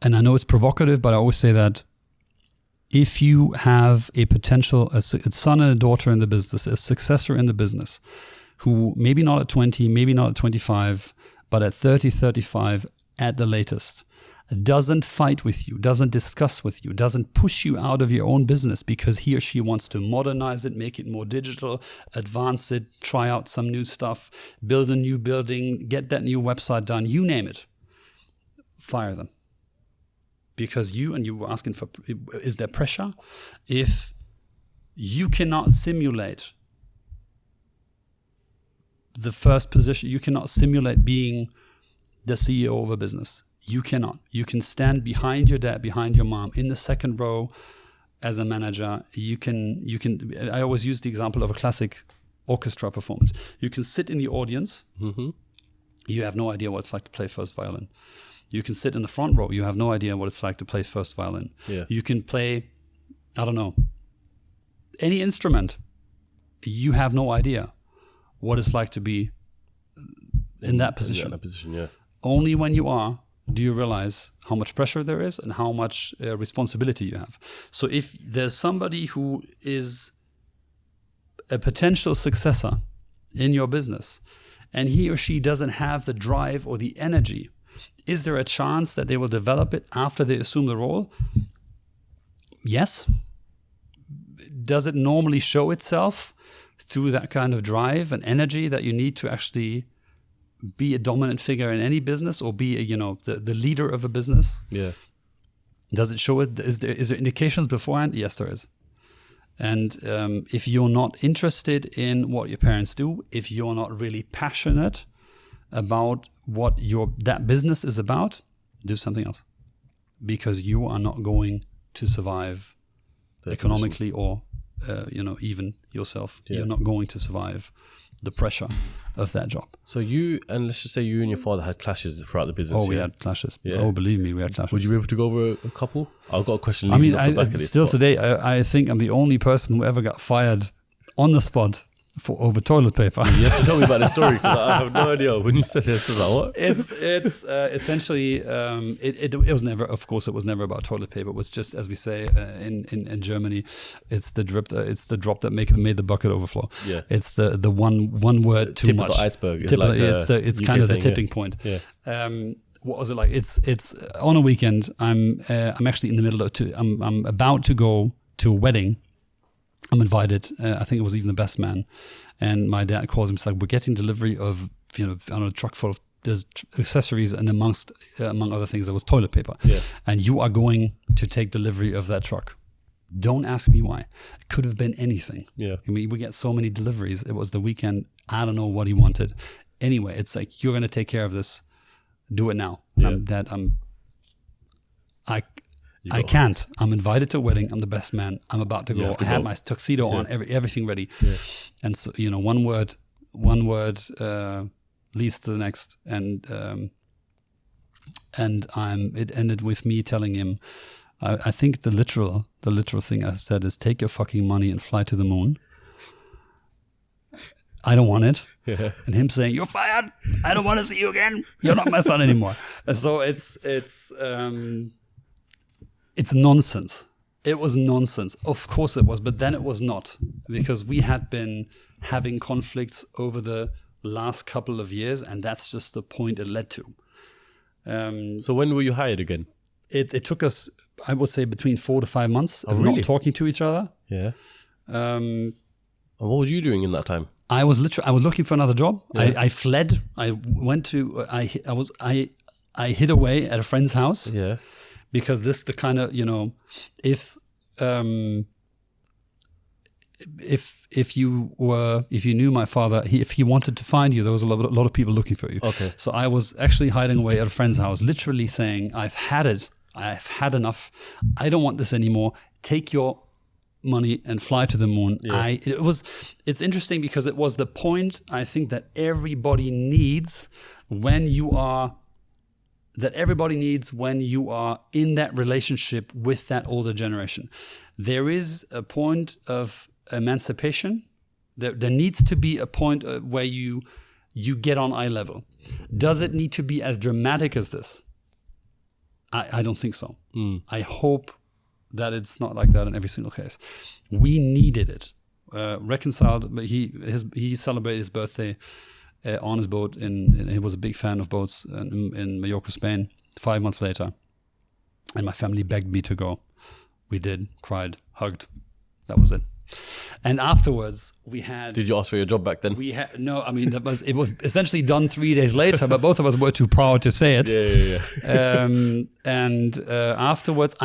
I know it's provocative, but I always say that if you have a son and a daughter in the business, a successor in the business, who maybe not at 20, maybe not at 25, but at 30, 35 at the latest, doesn't fight with you, doesn't discuss with you, doesn't push you out of your own business because he or she wants to modernize it, make it more digital, advance it, try out some new stuff, build a new building, get that new website done, you name it, fire them. Because you were asking for, is there pressure? If you cannot simulate the first position, you cannot simulate being the CEO of a business. You cannot. You can stand behind your dad, behind your mom, in the second row as a manager. You can. I always use the example of a classic orchestra performance. You can sit in the audience. Mm-hmm. You have no idea what it's like to play first violin. You can sit in the front row. You have no idea what it's like to play first violin. Yeah. You can play, I don't know, any instrument. You have no idea what it's like to be in that position. In that position, yeah. Only when you are do you realize how much pressure there is and how much responsibility you have. So if there's somebody who is a potential successor in your business and he or she doesn't have the drive or the energy, is there a chance that they will develop it after they assume the role? Yes. Does it normally show itself through that kind of drive and energy that you need to actually be a dominant figure in any business or be the leader of a business? Yeah. Does it show it? Is there indications beforehand? Yes, there is. And if you're not interested in what your parents do, if you're not really passionate about what that business is about, do something else, because you are not going to survive economically or even yourself. Yeah. You're not going to survive the pressure of that job. So let's just say you and your father had clashes throughout the business. Oh, we had clashes. Yeah. Oh, believe me, we had clashes. Would you be able to go over a couple? I've got a question. Today, I think I'm the only person who ever got fired on the spot for over toilet paper. You have to tell me about the story because I have no idea. When you said this, I was like, what? It's essentially it was never. Of course, it was never about toilet paper. It was just, as we say in Germany, it's the drip. It's the drop that made the bucket overflow. Yeah. It's the one word too tip much. Of the iceberg. It's kind of the tipping point. Yeah. What was it like? It's on a weekend. I'm actually in the middle of I'm about to go to a wedding. I'm invited. I think it was even the best man, and my dad calls him. It's like, we're getting delivery of a truck full of accessories, and among other things, there was toilet paper. Yeah. And you are going to take delivery of that truck. Don't ask me why. It could have been anything. Yeah. I mean, we get so many deliveries. It was the weekend. I don't know what he wanted. Anyway, it's like, you're going to take care of this. Do it now. Yeah. I can't. I'm invited to a wedding. I'm the best man. I'm about to go. I have my tuxedo on, everything ready. Yeah. And so, one word leads to the next. And it ended with me telling him, I think the literal thing I said is, take your fucking money and fly to the moon. I don't want it. Yeah. And him saying, you're fired. I don't want to see you again. You're not my son anymore. And so it's nonsense. It was nonsense. Of course it was, but then it was not, because we had been having conflicts over the last couple of years, and that's just the point it led to. So when were you hired again? It took us, I would say, between 4 to 5 months of really? not talking to each other. Yeah. And what was you doing in that time? I was looking for another job. Yeah. I fled. I went to. I hid away at a friend's house. Yeah. Because this the kind of, if you knew my father, if he wanted to find you, there was a lot of people looking for you. Okay. So I was actually hiding away at a friend's house, literally saying, I've had it. I've had enough. I don't want this anymore. Take your money and fly to the moon. It's interesting because it was the point I think that everybody needs when you are in that relationship with that older generation. There is a point of emancipation. There needs to be a point where you get on eye level. Does it need to be as dramatic as this? I don't think so. I hope that it's not like that in every single case. We needed it. Reconciled, but he celebrated his birthday on his boat. He was a big fan of boats in Mallorca, Spain. 5 months later, and my family begged me to go. We did, cried, hugged. That was it. And afterwards, we had. Did you ask for your job back then? We had no. I mean, it was essentially done 3 days later, but both of us were too proud to say it. And afterwards,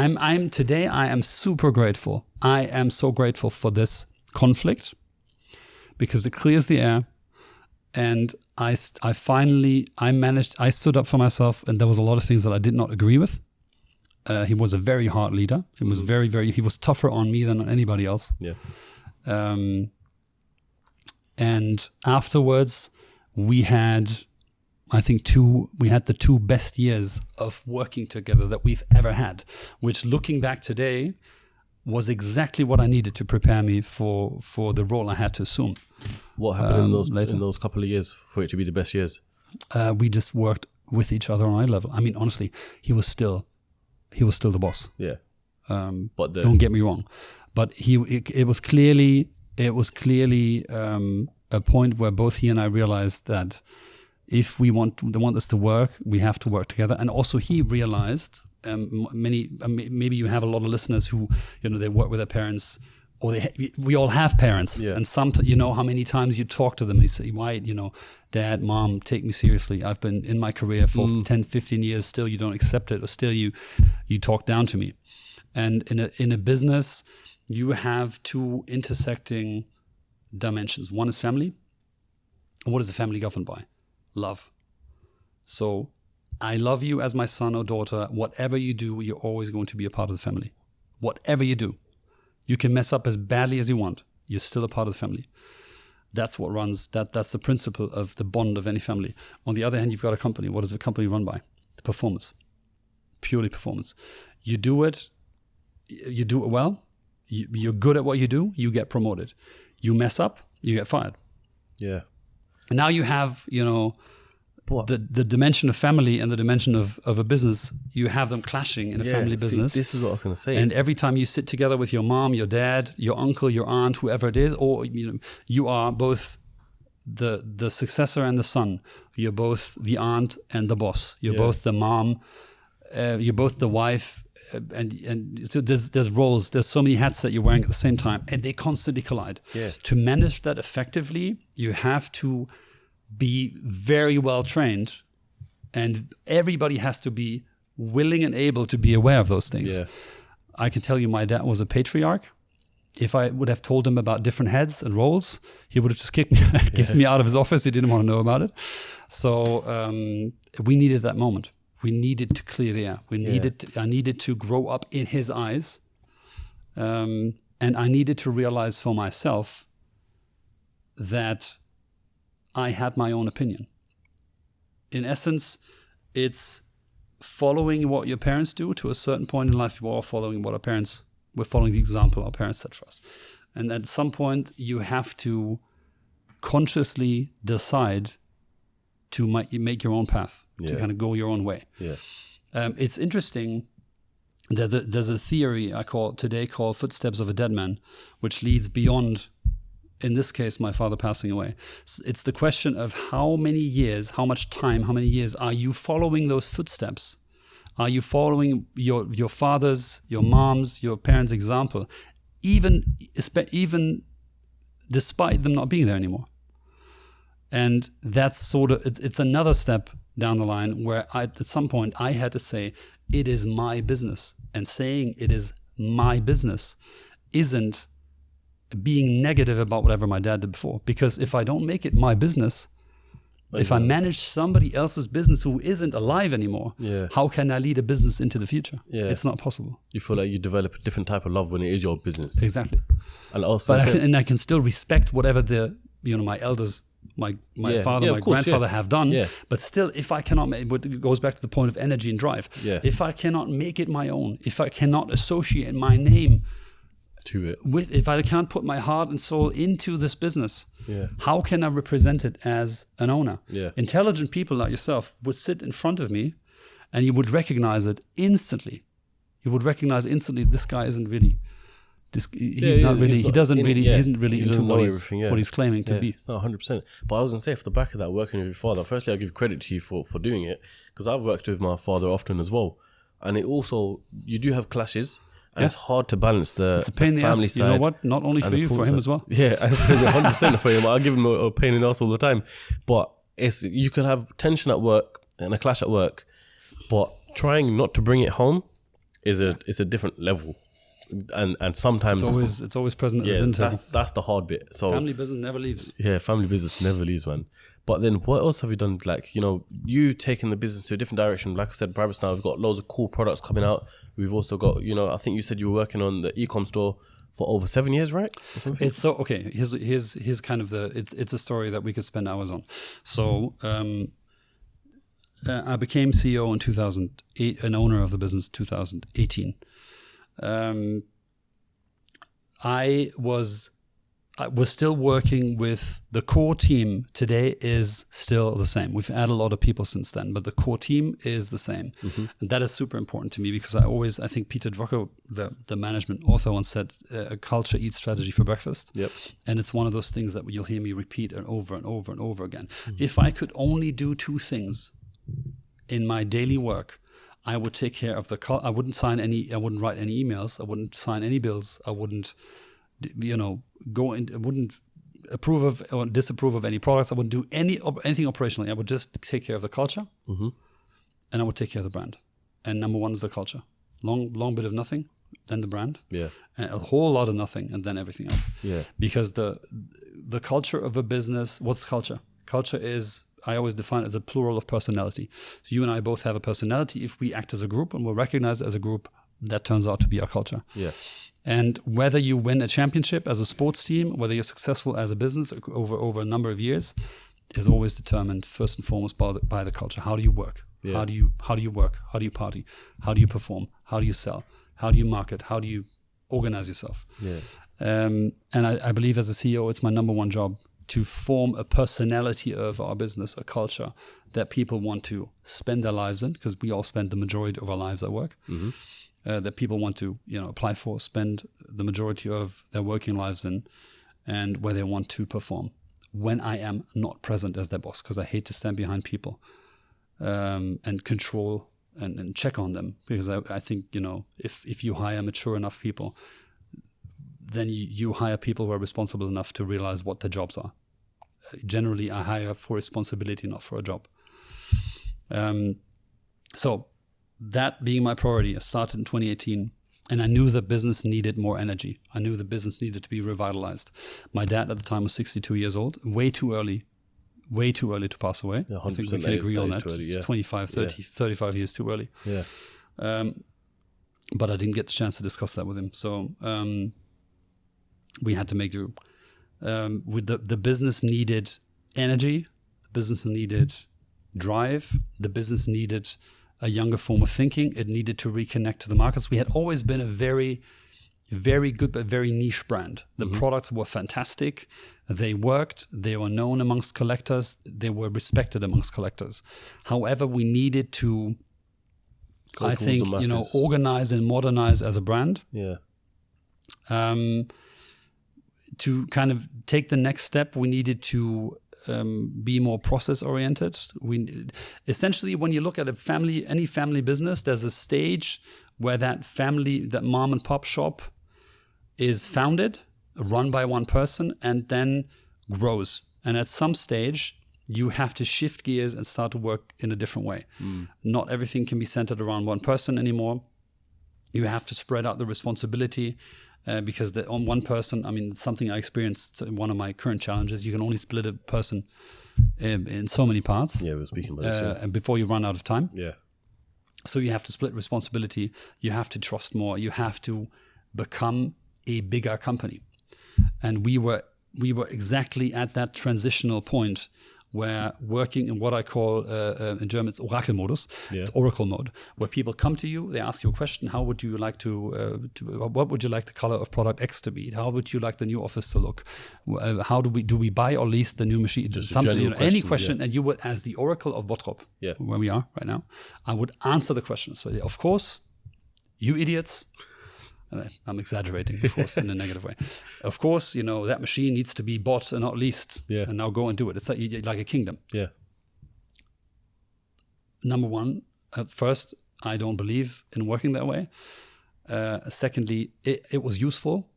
today I am super grateful. I am so grateful for this conflict because it clears the air. And I stood up for myself, and there was a lot of things that I did not agree with. He was a very hard leader. He was he was tougher on me than on anybody else. Yeah. And afterwards, we had the 2 best years of working together that we've ever had, which looking back today was exactly what I needed to prepare me for the role I had to assume. What happened in those couple of years for it to be the best years? We just worked with each other on eye level. I mean, honestly, he was still the boss. Yeah. But don't get me wrong, but it was clearly a point where both he and I realized that if we want this to work, we have to work together. And also he realized maybe you have a lot of listeners who they work with their parents. Or we all have parents, and how many times you talk to them and you say, why, Dad, Mom, take me seriously. I've been in my career for 10, 15 years, still you don't accept it, or still you talk down to me. And in a business, you have 2 intersecting dimensions. One is family. What is a family governed by? Love. So I love you as my son or daughter. Whatever you do, you're always going to be a part of the family. Whatever you do. You can mess up as badly as you want. You're still a part of the family. That's what runs, that's the principle of the bond of any family. On the other hand, you've got a company. What is the company run by? The performance. Purely performance. You do it well. You're good at what you do, you get promoted. You mess up, you get fired. Yeah. And now you have, the dimension of family and the dimension of a business, you have them clashing in a family business. This is what I was going to say. And every time you sit together with your mom, your dad, your uncle, your aunt, whoever it is, or you are both the successor and the son. You're both the aunt and the boss. You're both the mom. You're both the wife. And so there's roles. There's so many hats that you're wearing at the same time, and they constantly collide. Yeah. To manage that effectively, you have to be very well trained, and everybody has to be willing and able to be aware of those things. Yeah. I can tell you my dad was a patriarch. If I would have told him about different heads and roles, he would have just kicked me out of his office. He didn't want to know about it. So we needed that moment. We needed to clear the air. I needed to grow up in his eyes. And I needed to realize for myself that I had my own opinion. In essence, it's following what your parents do to a certain point in life. We're all following we're following the example our parents set for us. And at some point, you have to consciously decide to make your own path, to kind of go your own way. Yeah. It's interesting that there's a theory I call Footsteps of a Dead Man, which leads beyond, in this case, my father passing away. It's the question of how many years are you following those footsteps? Are you following your father's, your mom's, your parents' example, even despite them not being there anymore? And that's it's another step down the line where at some point I had to say, it is my business. And saying it is my business isn't being negative about whatever my dad did before. Because if I don't make it my business, If I manage somebody else's business who isn't alive anymore, how can I lead a business into the future? It's not possible. You feel like you develop a different type of love when it is your business. Exactly. And also, I can still respect whatever my elders, my father, my grandfather have done. But still, if I cannot, it goes back to the point of energy and drive. If I cannot make it my own, if I cannot associate my name to it, if I can't put my heart and soul into this business, how can I represent it as an owner? Intelligent people like yourself would sit in front of me, and you would recognize it instantly. You would recognize instantly this guy isn't really. He's not really. He doesn't really. He isn't really into what he's claiming to be. No, 100%. But I was gonna say, off the back of that, working with your father. Firstly, I give credit to you for doing it, because I've worked with my father often as well, and it also, you do have clashes. And it's hard to balance it's a pain in the family ass. side. You know what? Not only for you, for him as well. Yeah, 100% for him. I give him a pain in the ass all the time. But you can have tension at work and a clash at work, but trying not to bring it home is a different level. And sometimes it's always present at the dinner table. That's the hard bit. So family business never leaves. Yeah, family business never leaves, man. But then what else have you done? Like, you taking the business to a different direction. Like I said, Brabus now, we've got loads of cool products coming out. We've also got, I think you said you were working on the e-com store for over 7 years, right? It's so, okay. Here's kind of it's a story that we could spend hours on. So, I became CEO in 2008, an owner of the business 2018. I was still working with the core team. Today is still the same. We've added a lot of people since then, but the core team is the same. And that is super important to me, because I think Peter Drucker, the management author, once said, a culture eats strategy for breakfast. And it's one of those things that you'll hear me repeat over and over and over again. If I could only do two things in my daily work, I would take care of I wouldn't write any emails. I wouldn't sign any bills. I wouldn't, I wouldn't approve of or disapprove of any products. I wouldn't do anything operationally. I would just take care of the culture, and I would take care of the brand. And number one is the culture. Long bit of nothing, then the brand. And a whole lot of nothing, and then everything else. Because the culture of a business, what's culture? Culture is, I always define it as a plural of personality. So you and I both have a personality. If we act as a group and we're recognized as a group, that turns out to be our culture. And whether you win a championship as a sports team, whether you're successful as a business over a number of years, is always determined first and foremost by the culture. How do you work? How do you work? How do you party? How do you perform? How do you sell? How do you market? How do you organize yourself? And I believe as a CEO, it's my number one job to form a personality of our business, a culture that people want to spend their lives in, because we all spend the majority of our lives at work. That people want to, apply for, spend the majority of their working lives in, and where they want to perform when I am not present as their boss, because I hate to stand behind people and control and check on them, because I think, if you hire mature enough people, then you hire people who are responsible enough to realize what their jobs are. Generally, I hire for responsibility, not for a job. So that being my priority, I started in 2018, and I knew the business needed more energy. I knew the business needed to be revitalized. My dad at the time was 62 years old, way too early to pass away. I think we can agree on that. It's 25, 30, 35 years too early. But I didn't get the chance to discuss that with him. So we had to make do. With the business needed energy, the business needed drive, the business needed a younger form of thinking. It needed to reconnect to the markets. We had always been a very, very good but very niche brand. The products were fantastic. They worked. They were known amongst collectors. They were respected amongst collectors. However, we needed to, I think, organize and modernize as a brand. To kind of take the next step, we needed to be more process oriented. Essentially, when you look at any family business, there's a stage where that mom and pop shop is founded, run by one person, and then grows. And at some stage, you have to shift gears and start to work in a different way. Not everything can be centered around one person anymore. You have to spread out the responsibility. Because on one person, it's something I experienced. One of my current challenges, you can only split a person in so many parts. Yeah, we were speaking about this. And before you run out of time. Yeah. So you have to split responsibility. You have to trust more. You have to become a bigger company. And we were exactly at that transitional point where working in what I call in German it's Oracle-Modus, it's Oracle mode, where people come to you, they ask you a question: how would you like what would you like the color of product X to be? How would you like the new office to look? How do we buy or lease the new machine? Just something, any question, and you would, as the Oracle of Bottrop, where we are right now, I would answer the question. So of course, you idiots. I'm exaggerating, of course, in a negative way. Of course, that machine needs to be bought and not leased. Yeah. And now go and do it. It's like a kingdom. Yeah. Number one, first, I don't believe in working that way. Secondly, it was useful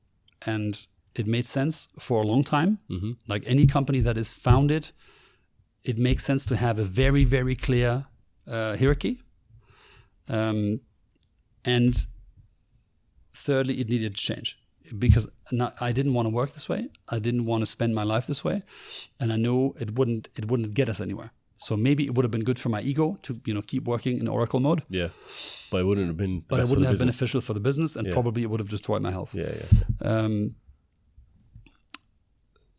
and it made sense for a long time. Mm-hmm. Like any company that is founded, it makes sense to have a very, very clear hierarchy. And thirdly, it needed to change because I didn't want to work this way. I didn't want to spend my life this way, and I knew it wouldn't get us anywhere. So maybe it would have been good for my ego to keep working in Oracle mode. Yeah, but it wouldn't have been. But it wouldn't have been beneficial for the business, and probably it would have destroyed my health. Yeah.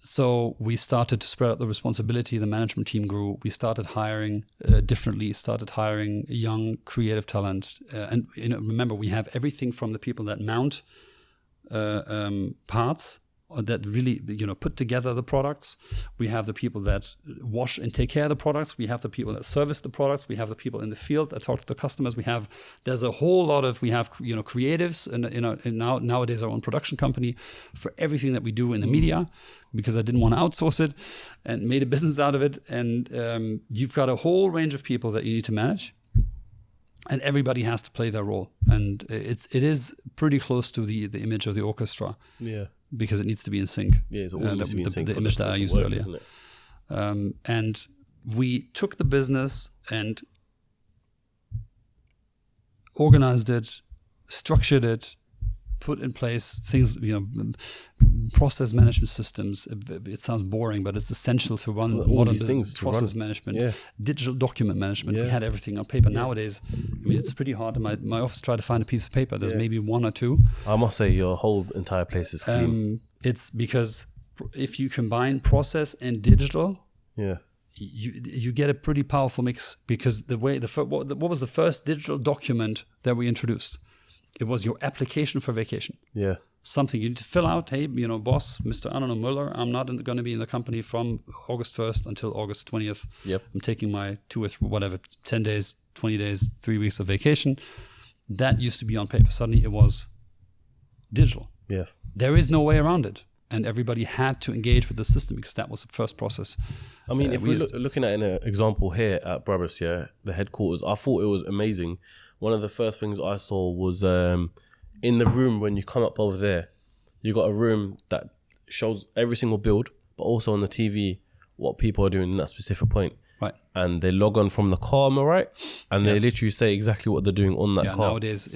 So we started to spread out the responsibility. The management team grew. We started hiring differently. Started hiring young, creative talent. And remember, we have everything from the people that mount parts, or that really put together the products. We have the people that wash and take care of the products. We have the people that service the products. We have the people in the field that talk to the customers. There's a whole lot of creatives, and nowadays our own production company for everything that we do in the media, because I didn't want to outsource it and made a business out of it. And you've got a whole range of people that you need to manage, and everybody has to play their role. And it is pretty close to the image of the orchestra. Yeah. Because it needs to be in sync. Yeah, it's all needs to be in sync. The image that I used earlier. And we took the business and organized it, structured it, put in place things, process management systems. It sounds boring, but it's essential to run modern business. Process management, digital document management. We had everything on paper. Nowadays, it's pretty hard. In my office, try to find a piece of paper. There's maybe one or two. I must say, your whole entire place is clean. It's because if you combine process and digital, you get a pretty powerful mix. Because what was the first digital document that we introduced? It was your application for vacation. Yeah. Something you need to fill out. Hey, boss, Mr. Müller, I'm not going to be in the company from August 1st until August 20th. Yep. I'm taking my 10 days, 20 days, 3 weeks of vacation. That used to be on paper. Suddenly it was digital. Yeah. There is no way around it. And everybody had to engage with the system because that was the first process. I mean, if we're looking at an example here at Brabus, the headquarters, I thought it was amazing. One of the first things I saw was in the room when you come up over there, you got a room that shows every single build, but also on the TV what people are doing in that specific point. Right. And they log on from the car, am I right? And they literally say exactly what they're doing on that car. Nowadays,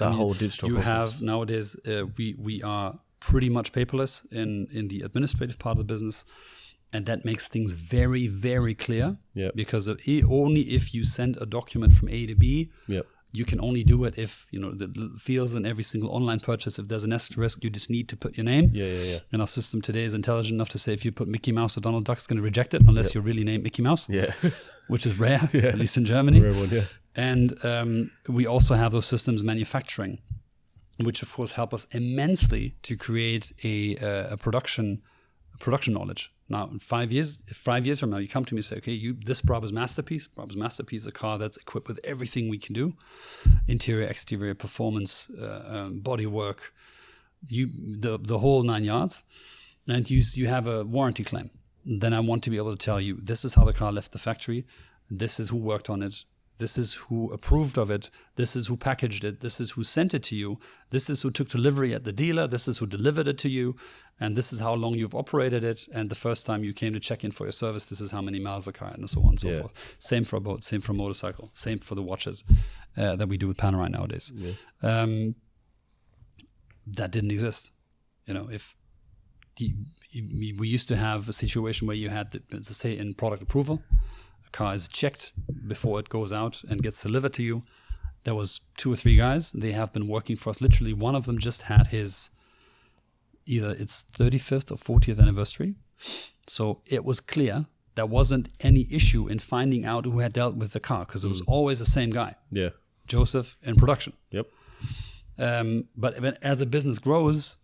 whole digital process. We are pretty much paperless in the administrative part of the business. And that makes things very, very clear. Yep. Because only if you send a document from A to B, you can only do it if, the fields in every single online purchase, if there's an asterisk, you just need to put your name. And our system today is intelligent enough to say if you put Mickey Mouse or Donald Duck, it's going to reject it unless you really name Mickey Mouse, which is rare, at least in Germany. Rare one, And we also have those systems manufacturing, which of course help us immensely to create a production knowledge. Now, 5 years from now, you come to me and say, okay, this Brabus Masterpiece is a car that's equipped with everything we can do. Interior, exterior, performance, bodywork, the whole 9 yards. And you have a warranty claim. Then I want to be able to tell you, this is how the car left the factory. This is who worked on it. This is who approved of it. This is who packaged it. This is who sent it to you. This is who took delivery at the dealer. This is who delivered it to you. And this is how long you've operated it. And the first time you came to check in for your service, this is how many miles the car had, and so on and so forth. Same for a boat, same for a motorcycle, same for the watches that we do with Panerai nowadays. That didn't exist. If we used to have a situation where you had, let's say, in product approval, a car is checked before it goes out and gets delivered to you. There was 2 or 3 guys. They have been working for us. Literally, one of them just had his either its 35th or 40th anniversary. So it was clear there wasn't any issue in finding out who had dealt with the car, because it was always the same guy. Yeah. Joseph in production. Yep. But as a business grows,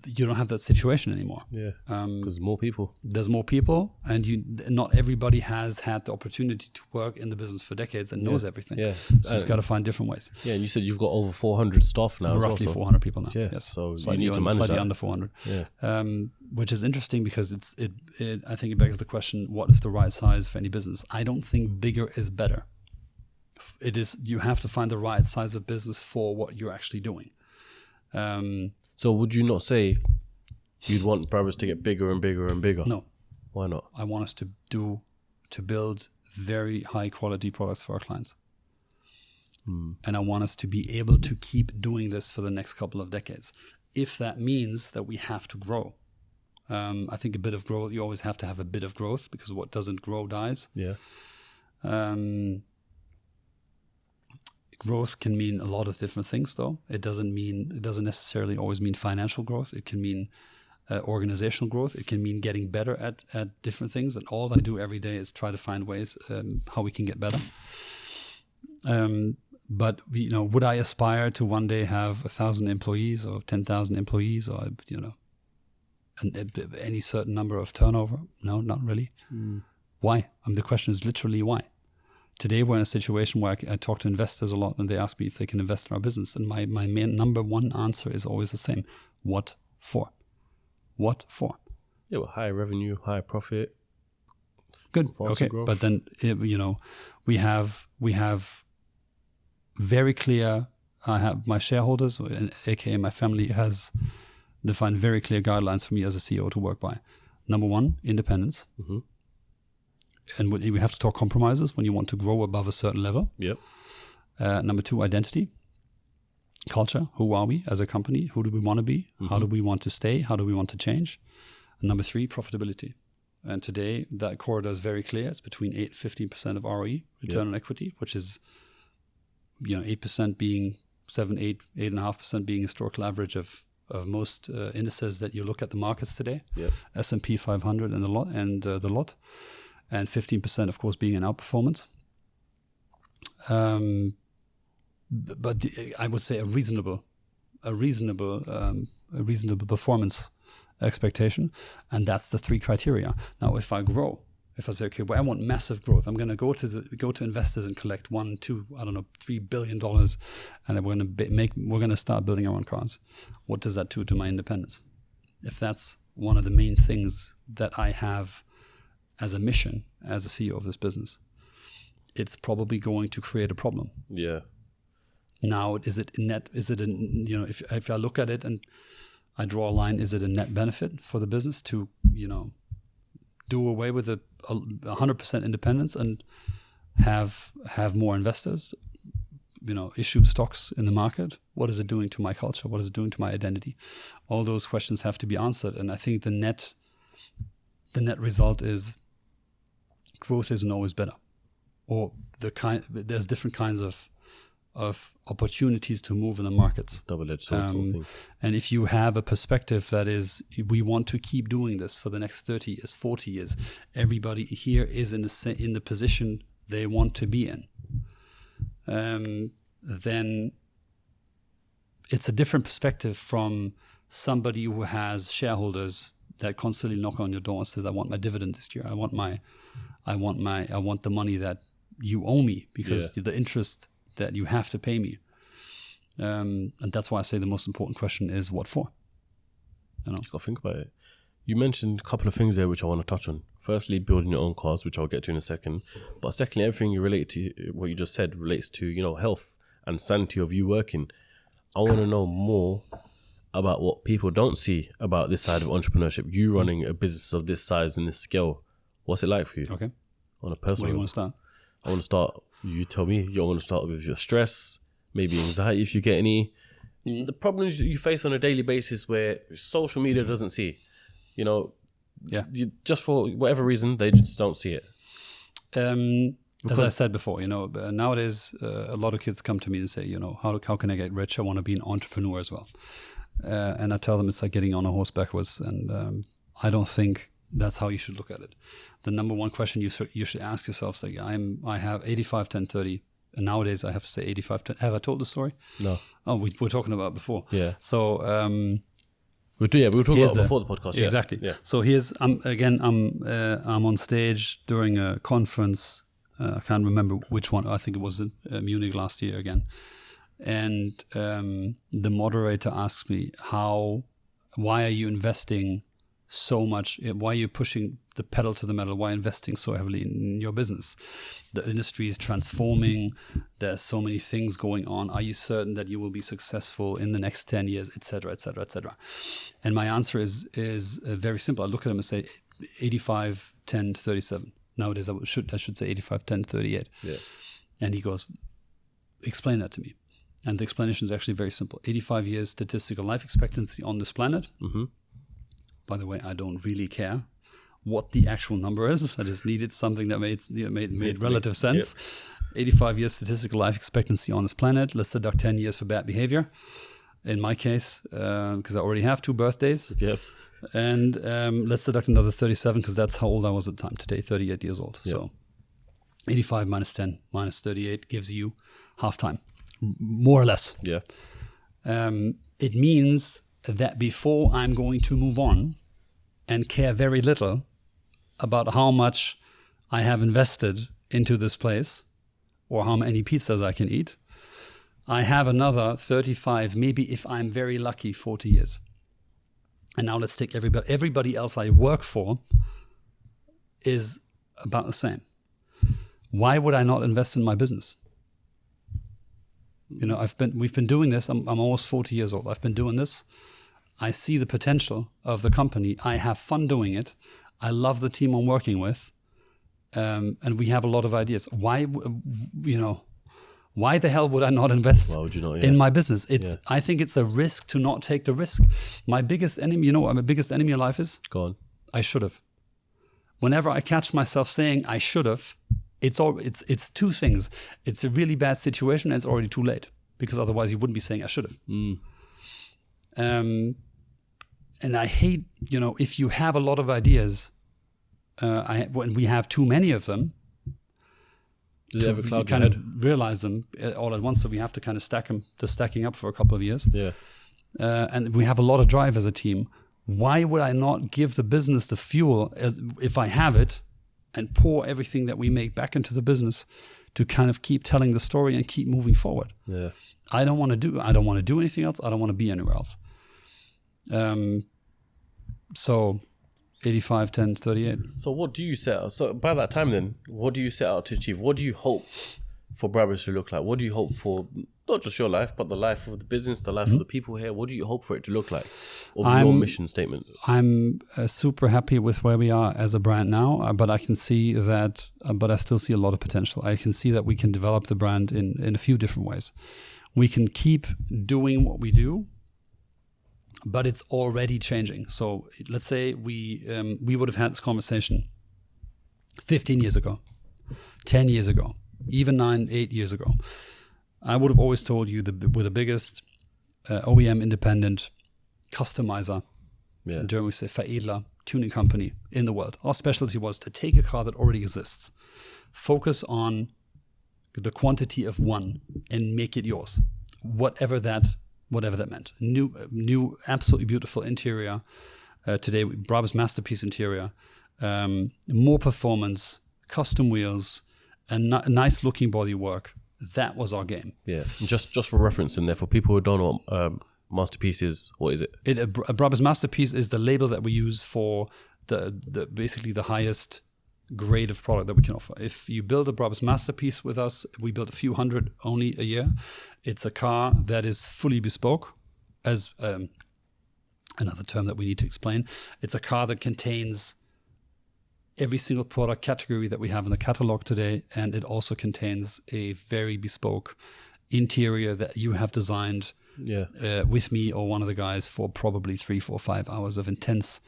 you don't have that situation anymore. Yeah. Because more people. There's more people, and not everybody has had the opportunity to work in the business for decades and knows everything. Yeah. So you've got to find different ways. Yeah, and you said you've got over 400 staff now. Roughly 400 people now. Yeah. Yes. So slightly you need to manage slightly that. under 400. Yeah. Which is interesting because I think it begs the question: what is the right size for any business? I don't think bigger is better. It is. You have to find the right size of business for what you're actually doing. So would you not say you'd want Brabus to get bigger and bigger and bigger? No. Why not? I want us to build very high quality products for our clients. And I want us to be able to keep doing this for the next couple of decades. If that means that we have to grow. I think a bit of growth, you always have to have a bit of growth, because what doesn't grow dies. Yeah. Growth can mean a lot of different things, though. It doesn't necessarily always mean financial growth. It can mean organizational growth. It can mean getting better at different things. And all I do every day is try to find ways how we can get better. But would I aspire to one day have 1,000 employees or 10,000 employees, or any certain number of turnover? No, not really. Why? The question is literally why. Today we're in a situation where I talk to investors a lot, and they ask me if they can invest in our business. And my main number one answer is always the same: what for? What for? Yeah, well, high revenue, high profit. Good. Okay, growth. but then we have very clear. I have my shareholders, aka my family, has defined very clear guidelines for me as a CEO to work by. Number 1, independence. Mm-hmm. And we have to talk compromises when you want to grow above a certain level. Yep. Number 2, identity. Culture. Who are we as a company? Who do we want to be? Mm-hmm. How do we want to stay? How do we want to change? And number 3, profitability. And today that corridor is very clear. It's between 8 and 15% of ROE, return on equity, which is 8% being 8.5% being historical average of most indices that you look at the markets today. Yep. S&P 500 and the lot. And 15%, of course, being an outperformance. But I would say a reasonable performance expectation, and that's the 3 criteria. Now, if I grow, if I say, okay, well, I want massive growth, I'm going to go to investors and collect $1, $2, $3 billion, and then we're going to start building our own cars. What does that do to my independence? If that's one of the main things that I have as a mission as a CEO of this business, it's probably going to create a problem. Yeah. Now, is it net? Is it if I look at it and I draw a line, is it a net benefit for the business to do away with 100% independence and have more investors? Issue stocks in the market. What is it doing to my culture? What is it doing to my identity? All those questions have to be answered, and I think the net result is growth isn't always better, or there's different kinds of opportunities to move in the markets. Double-edged sword sort of thing. And if you have a perspective that is, we want to keep doing this for the next 30 years, 40 years, everybody here is in the position they want to be in, then it's a different perspective from somebody who has shareholders that constantly knock on your door and says, I want my dividend this year. I want the money that you owe me, because the interest that you have to pay me. And that's why I say the most important question is what for? You got to think about it. You mentioned a couple of things there which I want to touch on. Firstly, building your own cars, which I'll get to in a second. But secondly, everything you relate to, what you just said, relates to health and sanity of you working. I want to know more about what people don't see about this side of entrepreneurship. You running a business of this size and this scale. What's it like for you? Okay. On a personal Where do you want to start? I want to start, you tell me, you want to start with your stress, maybe anxiety if you get any. The problems you face on a daily basis where social media doesn't see. Yeah. Just for whatever reason, they just don't see it. As I said before, nowadays a lot of kids come to me and say, how can I get rich? I want to be an entrepreneur as well. And I tell them it's like getting on a horse backwards. And I don't think that's how you should look at it. The number one question you should ask yourself is like, I have 85, 10, 30. And nowadays I have to say 85, 10. Have I told the story? No. Oh, we were talking about it before. Yeah. So we were talking about it before the podcast. Yeah. Exactly. Yeah. So I'm on stage during a conference. I can't remember which one. I think it was in Munich last year again. And the moderator asked me, why are you investing so much? Why are you pushing the pedal to the metal? Why investing so heavily in your business? The industry is transforming. There's so many things going on. Are you certain that you will be successful in the next 10 years, et cetera, et cetera, et cetera? And my answer is very simple. I look at him and say 85, 10, 37. Nowadays, I should say 85, 10, 38. Yeah. And he goes, explain that to me. And the explanation is actually very simple. 85 years statistical life expectancy on this planet. Mm-hmm. By the way, I don't really care what the actual number is. I just needed something that made relative sense. Yep. 85 years statistical life expectancy on this planet. Let's deduct 10 years for bad behavior. In my case, because I already have 2 birthdays. Yep. And let's deduct another 37 because that's how old I was at the time. Today, 38 years old. Yep. So 85 minus 10 minus 38 gives you half time, more or less. Yeah. It means that before I'm going to move on and care very little about how much I have invested into this place or how many pizzas I can eat, I have another 35, maybe if I'm very lucky, 40 years. And now let's take everybody else I work for is about the same. Why would I not invest in my business? We've been doing this. I'm almost 40 years old. I've been doing this. I see the potential of the company. I have fun doing it. I love the team I'm working with. And we have a lot of ideas. Why the hell would I not invest in my business? I think it's a risk to not take the risk. My biggest enemy, my biggest enemy in life is? Go on. I should have. Whenever I catch myself saying I should have, it's 2 things. It's a really bad situation and it's already too late. Because otherwise you wouldn't be saying I should have. And I hate, if you have a lot of ideas, when we have too many of them, you kind of realize them all at once. So we have to kind of stack them, stacking up for a couple of years. Yeah. And we have a lot of drive as a team. Why would I not give the business the fuel if I have it and pour everything that we make back into the business to kind of keep telling the story and keep moving forward? Yeah. I don't want to do anything else. I don't want to be anywhere else. So 85, 10, 38. So what do you set out? So by that time then, what do you set out to achieve? What do you hope for Brabus to look like? What do you hope for, not just your life, but the life of the business, the life of the people here? What do you hope for it to look like? Or your mission statement? I'm super happy with where we are as a brand now, but I can see that, but I still see a lot of potential. I can see that we can develop the brand in a few different ways. We can keep doing what we do, but it's already changing. So let's say we would have had this conversation 15 years ago, 10 years ago, even 9, 8 years ago. I would have always told you we're the biggest OEM independent customizer, in German we say Veredler, tuning company in the world. Our specialty was to take a car that already exists, focus on the quantity of one and make it yours, whatever that meant. New, absolutely beautiful interior. Today, Brabus masterpiece interior, more performance, custom wheels, and nice looking bodywork. That was our game. Yeah. Just for reference in there, for people who don't know masterpiece is, what is it? A Brabus masterpiece is the label that we use for the basically the highest grade of product that we can offer. If you build a Brabus masterpiece with us, we build a few hundred only a year. It's a car that is fully bespoke, as another term that we need to explain. It's a car that contains every single product category that we have in the catalog today, and it also contains a very bespoke interior that you have designed with me or one of the guys for probably 3, 4, 5 hours of intense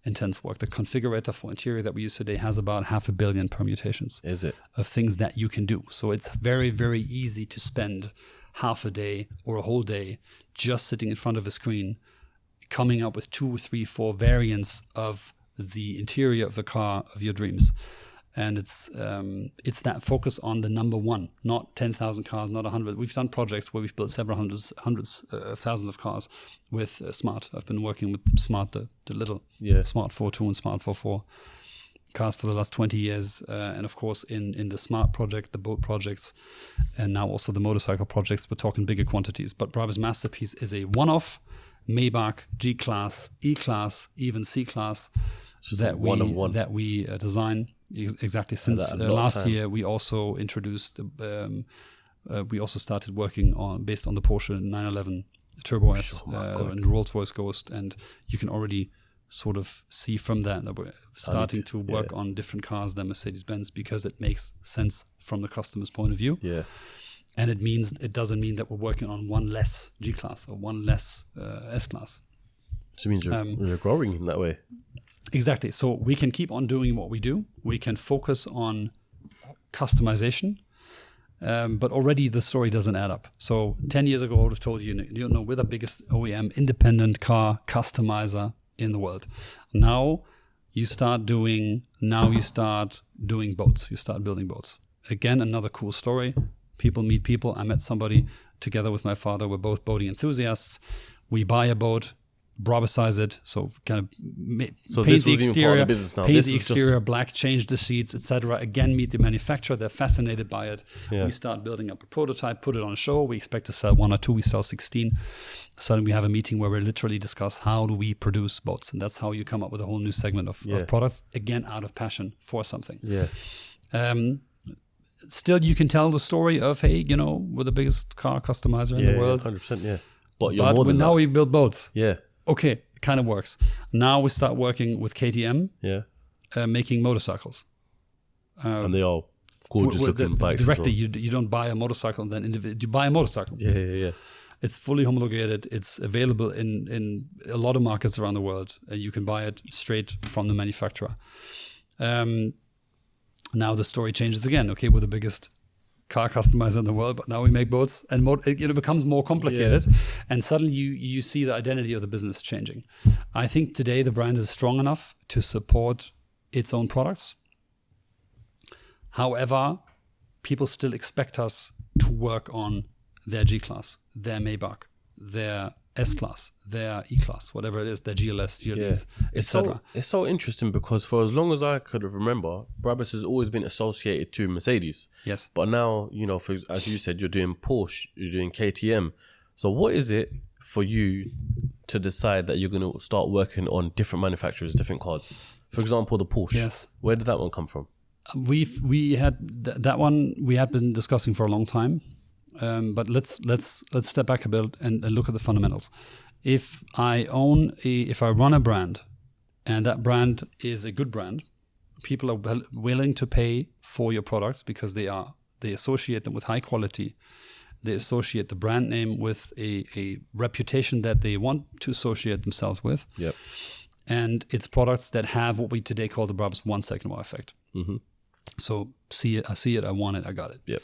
intense work. The configurator for interior that we use today has about 500 million permutations. Is it? Of things that you can do. So it's very, very easy to spend half a day or a whole day just sitting in front of a screen, coming up with 2, 3, 4 variants of the interior of the car of your dreams. And it's that focus on the number one, not 10,000 cars, not 100. We've done projects where we've built several hundreds of thousands of cars with Smart. I've been working with Smart, the little Smart 4.2 and Smart 4.4 cars for the last 20 years. And of course, in the Smart project, the boat projects, and now also the motorcycle projects, we're talking bigger quantities. But Brabus Masterpiece is a one-off Maybach, G-Class, E-Class, even C-Class that we design. Exactly. Since last year, we also introduced, we also started working on, based on the Porsche 911 Turbo S and Rolls-Royce Ghost. And you can already sort of see from that we're starting to work on different cars than Mercedes-Benz because it makes sense from the customer's point of view. Yeah. And it doesn't mean that we're working on one less G-Class or one less S-Class. So it means you're growing in that way. Exactly. So we can keep on doing what we do. We can focus on customization, but already the story doesn't add up. So 10 years ago, I would have told you, we're the biggest OEM independent car customizer in the world. Now you start doing boats. You start building boats. Again, another cool story. People meet people. I met somebody together with my father. We're both boating enthusiasts. We buy a boat, Brabusize it, so kind of paint the exterior, black, change the seats, etc. Again, meet the manufacturer. They're fascinated by it. Yeah. We start building up a prototype, put it on a show. We expect to sell 1 or 2. We sell 16. Suddenly we have a meeting where we literally discuss how do we produce boats, and that's how you come up with a whole new segment of products. Again, out of passion for something. Yeah. Still, you can tell the story of, hey, we're the biggest car customizer in the world. 100%. Yeah. But you're more than now that. We build boats. Yeah. Okay, it kind of works. Now we start working with KTM, making motorcycles. And they are gorgeous looking bikes. Directly, as well. you don't buy a motorcycle and then you buy a motorcycle. Yeah. It's fully homologated. It's available in a lot of markets around the world. You can buy it straight from the manufacturer. Now the story changes again. Okay, we're the biggest car customizer in the world, but now we make boats, and it becomes more complicated, and suddenly you see the identity of the business changing. I think today the brand is strong enough to support its own products. However, people still expect us to work on their G-Class, their Maybach, their S-Class, their E-Class, whatever it is, their GLS, etc. It's so interesting because for as long as I could remember, Brabus has always been associated to Mercedes. Yes. But now, as you said, you're doing Porsche, you're doing KTM. So what is it for you to decide that you're going to start working on different manufacturers, different cars? For example, the Porsche. Yes. Where did that one come from? We had that one we had been discussing for a long time. But let's step back a bit and look at the fundamentals. If I run a brand, and that brand is a good brand, people are willing to pay for your products because they associate them with high quality. They associate the brand name with a reputation that they want to associate themselves with. Yep. And it's products that have what we today call the Brabus 1 second wow effect. Mm-hmm. So I see it, I want it, I got it. Yep.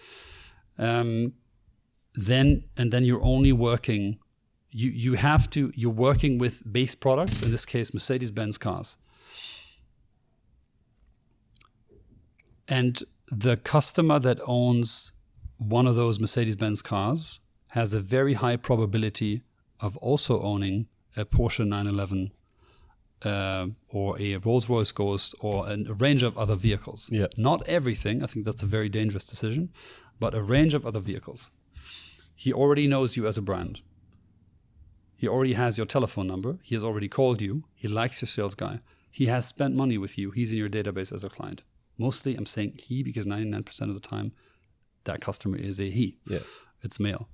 Then you're only working. You're working with base products. In this case, Mercedes-Benz cars. And the customer that owns one of those Mercedes-Benz cars has a very high probability of also owning a Porsche 911 or a Rolls-Royce Ghost or a range of other vehicles. Yeah. Not everything. I think that's a very dangerous decision, but a range of other vehicles. He already knows you as a brand. He already has your telephone number. He has already called you. He likes your sales guy. He has spent money with you. He's in your database as a client. Mostly I'm saying he because 99% of the time that customer is a he. Yeah. It's male.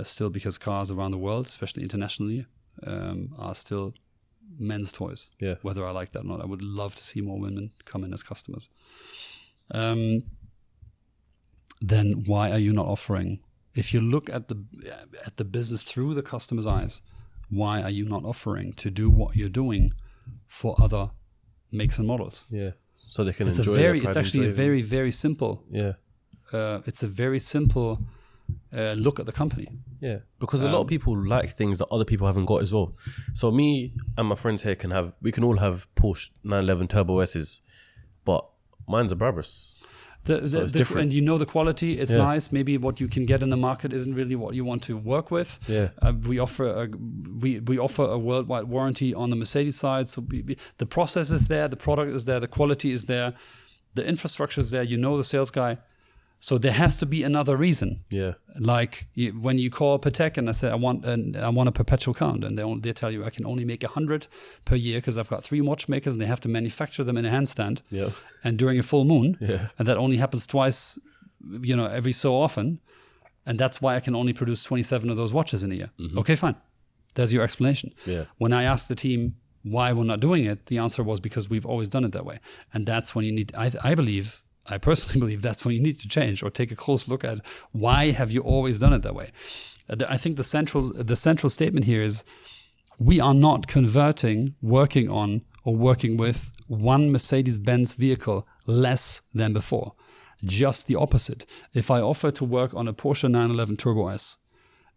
Still because cars around the world, especially internationally, are still men's toys. Yeah. Whether I like that or not. I would love to see more women come in as customers. Then why are you not offering? If you look at the business through the customer's eyes, why are you not offering to do what you're doing for other makes and models. Yeah. So they can It's enjoy it's actually a very, very simple. Yeah. It's a very simple look at the company. Yeah, because a lot of people like things that other people haven't got as well. So me and my friends here we can all have Porsche 911 Turbo S's, but mine's a Brabus. It's different. And you know the quality, it's nice. Maybe what you can get in the market isn't really what you want to work with. Yeah. We offer a worldwide warranty on the Mercedes side. So the process is there, the product is there, the quality is there, the infrastructure is there. You know the sales guy. So there has to be another reason. Yeah. Like when you call Patek and I say I want a perpetual count, and they tell you I can only make 100 per year because I've got 3 watchmakers and they have to manufacture them in a handstand. Yeah. And during a full moon. Yeah. And that only happens twice, every so often. And that's why I can only produce 27 of those watches in a year. Mm-hmm. Okay, fine. There's your explanation. Yeah. When I asked the team why we're not doing it, the answer was because we've always done it that way. And that's when you need, I personally believe that's when you need to change or take a close look at why have you always done it that way. I think the central statement here is we are not working on or working with one Mercedes-Benz vehicle less than before. Just the opposite. If I offer to work on a Porsche 911 Turbo S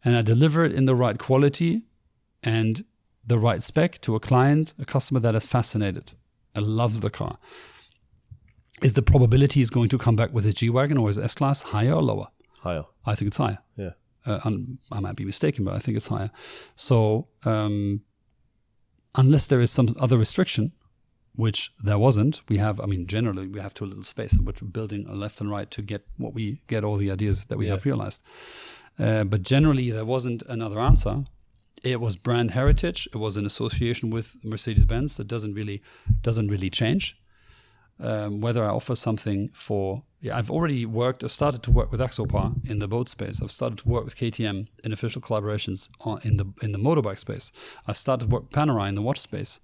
and I deliver it in the right quality and the right spec to a customer that is fascinated and loves the car, is the probability he's going to come back with a G-Wagon or his S-Class higher or lower? Higher. I think it's higher. Yeah. I might be mistaken, but I think it's higher. So unless there is some other restriction, which there wasn't, generally we have too little space and we're building a left and right to get all the ideas that we have realized. But generally there wasn't another answer. It was brand heritage. It was an association with Mercedes-Benz. It doesn't really change. Whether I offer something I've already started to work with Axopar in the boat space. I've started to work with KTM in official collaborations in the motorbike space. I've started to work with Panerai in the watch space.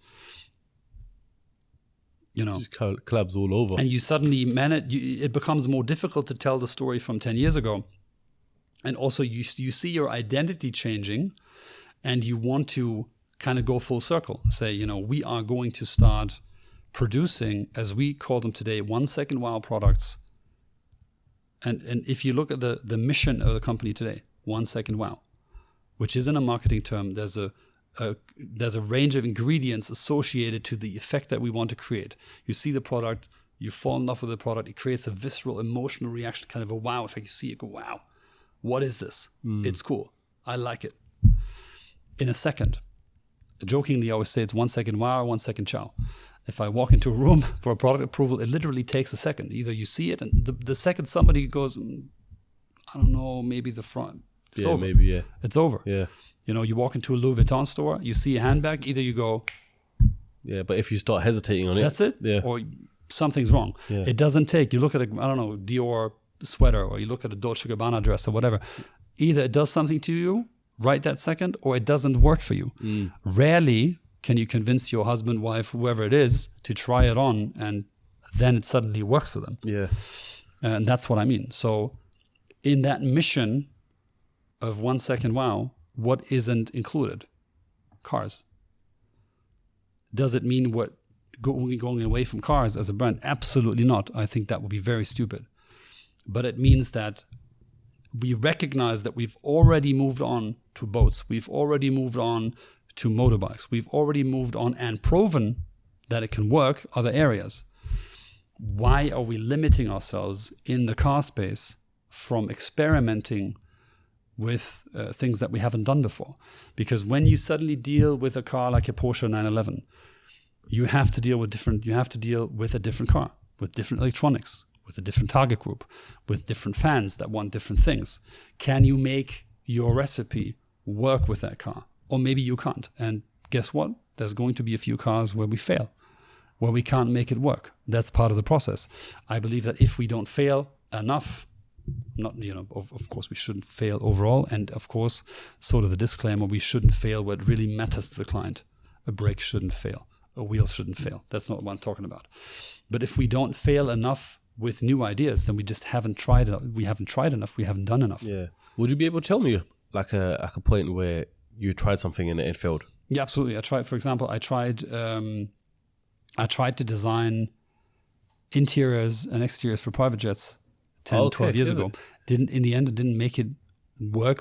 Just collabs all over. And you suddenly it becomes more difficult to tell the story from 10 years ago. And also you see your identity changing and you want to kind of go full circle. Say, we are going to start producing, as we call them today, 1 second wow products. And if you look at the mission of the company today, 1 second wow, which isn't a marketing term, there's a range of ingredients associated to the effect that we want to create. You see the product, you fall in love with the product, it creates a visceral emotional reaction, kind of a wow effect. You see it, go, wow, what is this? It's cool. I like it. In a second. Jokingly, I always say it's 1 second wow, 1 second ciao. If I walk into a room for a product approval, it literally takes a second. Either you see it, and the second somebody goes, I don't know, maybe the front. It's over. Maybe, yeah. It's over. Yeah. You walk into a Louis Vuitton store, you see a handbag, either you go... Yeah, but if you start hesitating on it... That's it? Yeah. Or something's wrong. Yeah. It doesn't take... You look at Dior sweater, or you look at a Dolce & Gabbana dress or whatever. Either it does something to you right that second, or it doesn't work for you. Rarely can you convince your husband, wife, whoever it is, to try it on, and then it suddenly works for them. Yeah. And that's what I mean. So in that mission of 1 second wow, what isn't included? Cars. Does it mean we're going away from cars as a brand? Absolutely not. I think that would be very stupid. But it means that we recognize that we've already moved on to boats. We've already moved on to motorbikes. We've already moved on and proven that it can work other areas. Why are we limiting ourselves in the car space from experimenting with things that we haven't done before? Because when you suddenly deal with a car like a Porsche 911, you have to deal with a different car, with different electronics, with a different target group, with different fans that want different things. Can you make your recipe work with that car? Or maybe you can't. And guess what? There's going to be a few cars where we fail, where we can't make it work. That's part of the process. I believe that if we don't fail enough, of course we shouldn't fail overall. And of course, sort of the disclaimer, we shouldn't fail what really matters to the client. A brake shouldn't fail. A wheel shouldn't fail. That's not what I'm talking about. But if we don't fail enough with new ideas, then we just haven't tried enough. We haven't tried enough. We haven't done enough. Yeah. Would you be able to tell me like a point where you tried something and it failed? Yeah, absolutely. I tried I tried to design interiors and exteriors for private jets 10, 12 years ago. In the end, it didn't make it work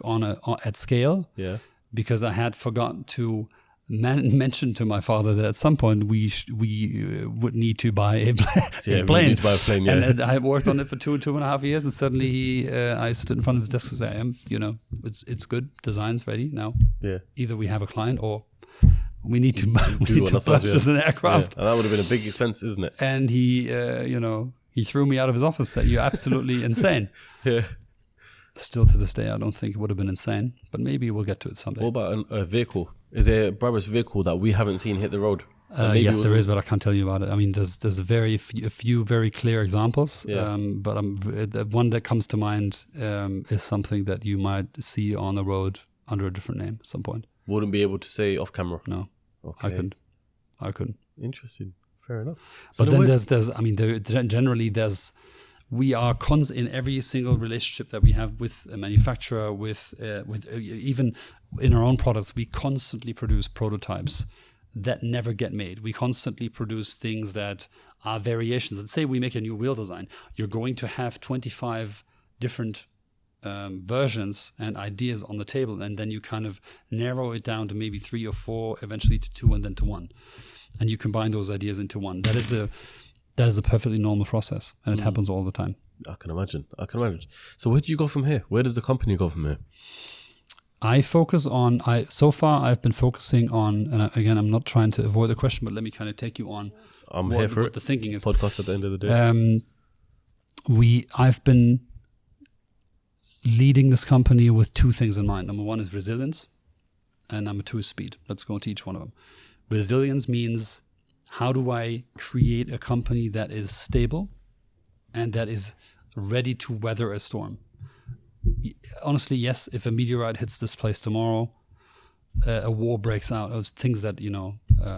at scale. Yeah. Because I had forgotten to mention to my father that at some point we would need to buy a plane. We need to buy a plane, yeah. And I worked on it for 2.5 years, and suddenly I stood in front of his desk and said, it's good, design's ready now. Yeah. Either we have a client or we need to purchase an aircraft. Yeah. And that would have been a big expense, isn't it? And he threw me out of his office, said, "You're absolutely insane." Yeah. Still to this day, I don't think it would have been insane, but maybe we'll get to it someday. What about a vehicle? Is there a Brabus vehicle that we haven't seen hit the road? Yes, there is, but I can't tell you about it. I mean, there's a few very clear examples, Yeah. But the one that comes to mind is something that you might see on the road under a different name at some point. Wouldn't be able to say off camera? No, Okay. I couldn't. Interesting. Fair enough. So but then generally we are in every single relationship that we have with a manufacturer, with even in our own products, we constantly produce prototypes that never get made. We constantly produce things that are variations. Let's say we make a new wheel design. You're going to have 25 different versions and ideas on the table, and then you kind of narrow it down to maybe 3 or 4, eventually to 2, and then to 1. And you combine those ideas into one. That is a perfectly normal process, and it happens all the time. I can imagine. So where do you go from here? Where does the company go from here? So far I've been focusing on, and again, I'm not trying to avoid the question, but let me kind of take you on. I'm here for what it. the thinking is. Podcast at the end of the day. I've been leading this company with 2 things in mind. Number 1 is resilience, and number 2 is speed. Let's go into each one of them. Resilience means, how do I create a company that is stable and that is ready to weather a storm? Honestly, yes, if a meteorite hits this place tomorrow, a war breaks out, things that,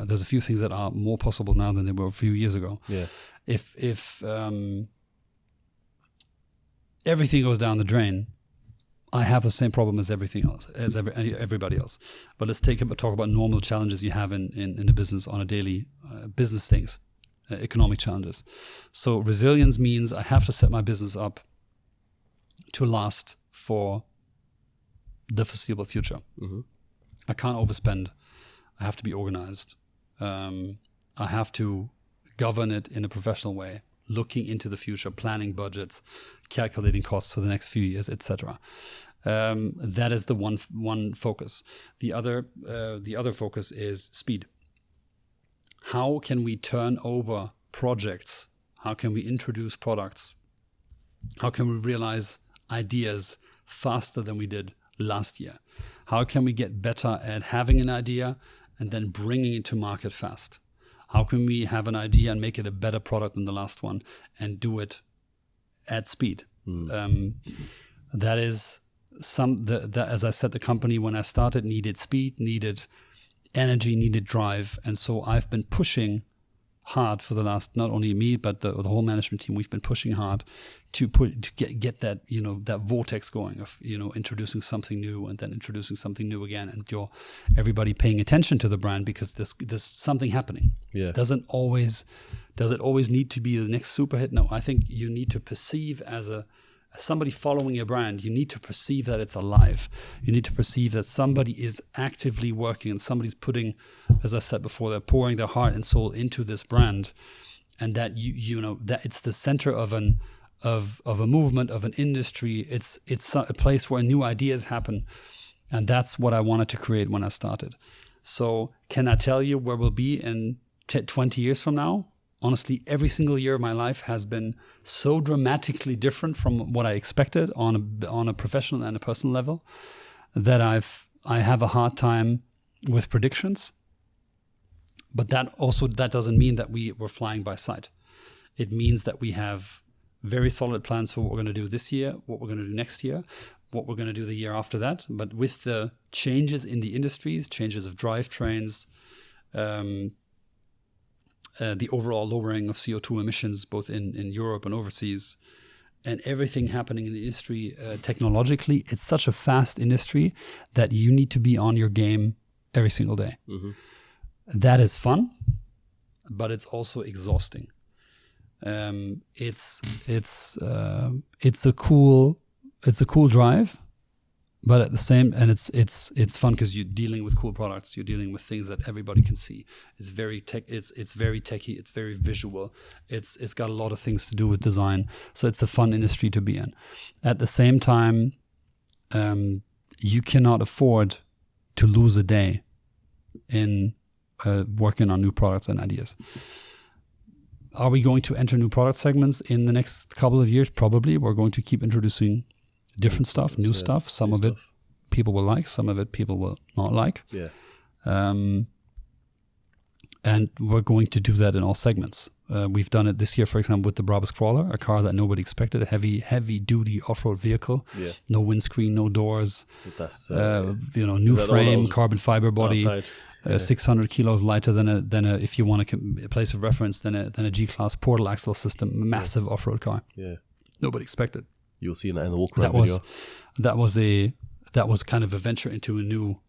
there's a few things that are more possible now than they were a few years ago. Yeah. If everything goes down the drain, I have the same problem as everything else, as everybody else. But let's talk about normal challenges you have in a business on a daily business things, economic challenges. So resilience means I have to set my business up to last for the foreseeable future. Mm-hmm. I can't overspend. I have to be organized. I have to govern it in a professional way, looking into the future, planning budgets, calculating costs for the next few years, etc. That is the one focus. The other focus is speed. How can we turn over projects? How can we introduce products? How can we realize ideas faster than we did last year? How can we get better at having an idea and then bringing it to market fast? How can we have an idea and make it a better product than the last one and do it at speed? That is as I said, the company when I started needed speed, needed energy, needed drive. And so I've been pushing hard for the last, not only me, but the whole management team, we've been pushing hard to get that, that vortex going of, introducing something new and then introducing something new again. And everybody paying attention to the brand because there's something happening. Yeah. Does it always need to be the next super hit? No, I think you need to perceive as somebody following your brand, you need to perceive that it's alive. You need to perceive that somebody is actively working and somebody's putting, as I said before, they're pouring their heart and soul into this brand, and that that it's the center of a movement, of an industry. It's a place where new ideas happen, and that's what I wanted to create when I started. So, can I tell you where we'll be in 20 years from now? Honestly, every single year of my life has been so dramatically different from what I expected on a professional and a personal level that I have a hard time with predictions. But that doesn't mean that we're flying by sight. It means that we have very solid plans for what we're going to do this year, what we're going to do next year, what we're going to do the year after that. But with the changes in the industries, changes of drivetrains, the overall lowering of CO2 emissions, both in Europe and overseas, and everything happening in the industry technologically, it's such a fast industry that you need to be on your game every single day. Mm-hmm. That is fun. but it's also exhausting. It's a cool drive, but at the same, and it's fun because you're dealing with cool products. You're dealing with things that everybody can see. It's very it's very techy. It's very visual. It's got a lot of things to do with design. So it's a fun industry to be in. At the same time, you cannot afford to lose a day in working on new products and ideas. Are we going to enter new product segments in the next couple of years? Probably. We're going to keep introducing different stuff, new stuff. Some of it people will like, some of it people will not like. Yeah. And we're going to do that in all segments. We've done it this year, for example, with the Brabus Crawler, a car that nobody expected, a heavy duty off-road vehicle. Yeah. No windscreen, no doors. That's new frame, carbon fiber body. 600 kilos lighter than a if you want a place of reference, than a G-Class portal axle system, massive off-road car. Yeah. Nobody expected. You'll see that in the walk around video. That was kind of a venture into a new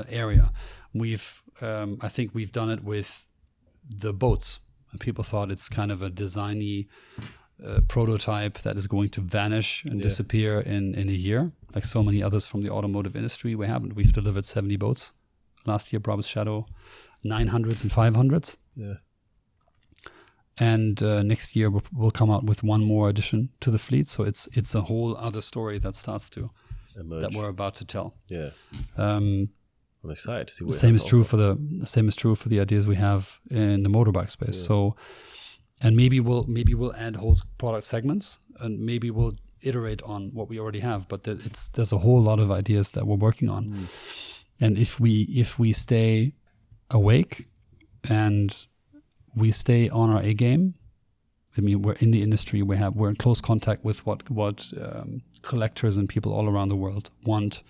area. I think we've done it with the boats. People thought it's kind of a designy prototype that is going to vanish and disappear in a year, like so many others from the automotive industry. We haven't. We've delivered 70 boats last year. Brabus Shadow, 900s and 500s. Yeah. And next year we'll come out with one more addition to the fleet. So it's a whole other story that starts to emerge, that we're about to tell. Yeah. I'm excited to see what same is true for the ideas we have in the motorbike space. Yeah. So, and maybe we'll add whole product segments, and maybe we'll iterate on what we already have. But there's a whole lot of ideas that we're working on. And if we stay awake and we stay on our A game, I mean, we're in the industry. We're in close contact with what collectors and people all around the world want.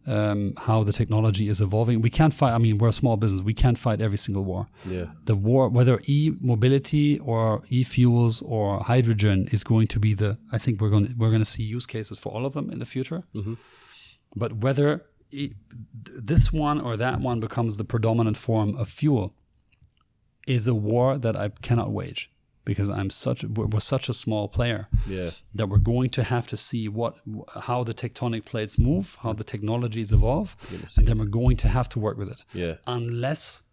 How the technology is evolving. We can't fight. I mean, we're a small business. We can't fight every single war. Yeah. The war, whether e-mobility or e-fuels or hydrogen, is going to be I think we're going to see use cases for all of them in the future. Mm-hmm. But whether this one or that one becomes the predominant form of fuel is a war that I cannot wage, because we're such a small player that we're going to have to see how the tectonic plates move, how the technologies evolve, and then we're going to have to work with it. Yeah. Unless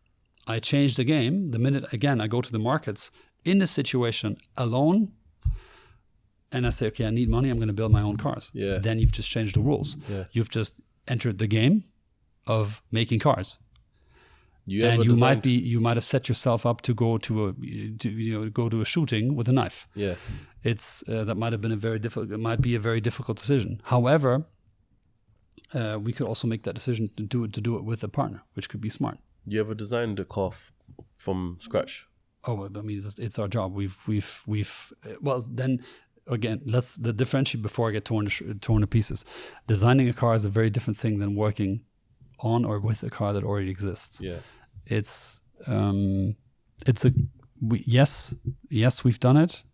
I change the game, the minute again I go to the markets in this situation alone, and I say, okay, I need money, I'm going to build my own cars. Yeah. Then you've just changed the rules. Yeah. You've just entered the game of making cars. You might have set yourself up to go to a shooting with a knife. Yeah, that might have been it might be a very difficult decision. However, we could also make that decision to do it with a partner, which could be smart. You ever designed a car from scratch? Oh, I mean, it's our job. Well, then again, let's differentiate before I get torn to pieces. Designing a car is a very different thing than working on or with a car that already exists. Yeah. Yes, we've done it.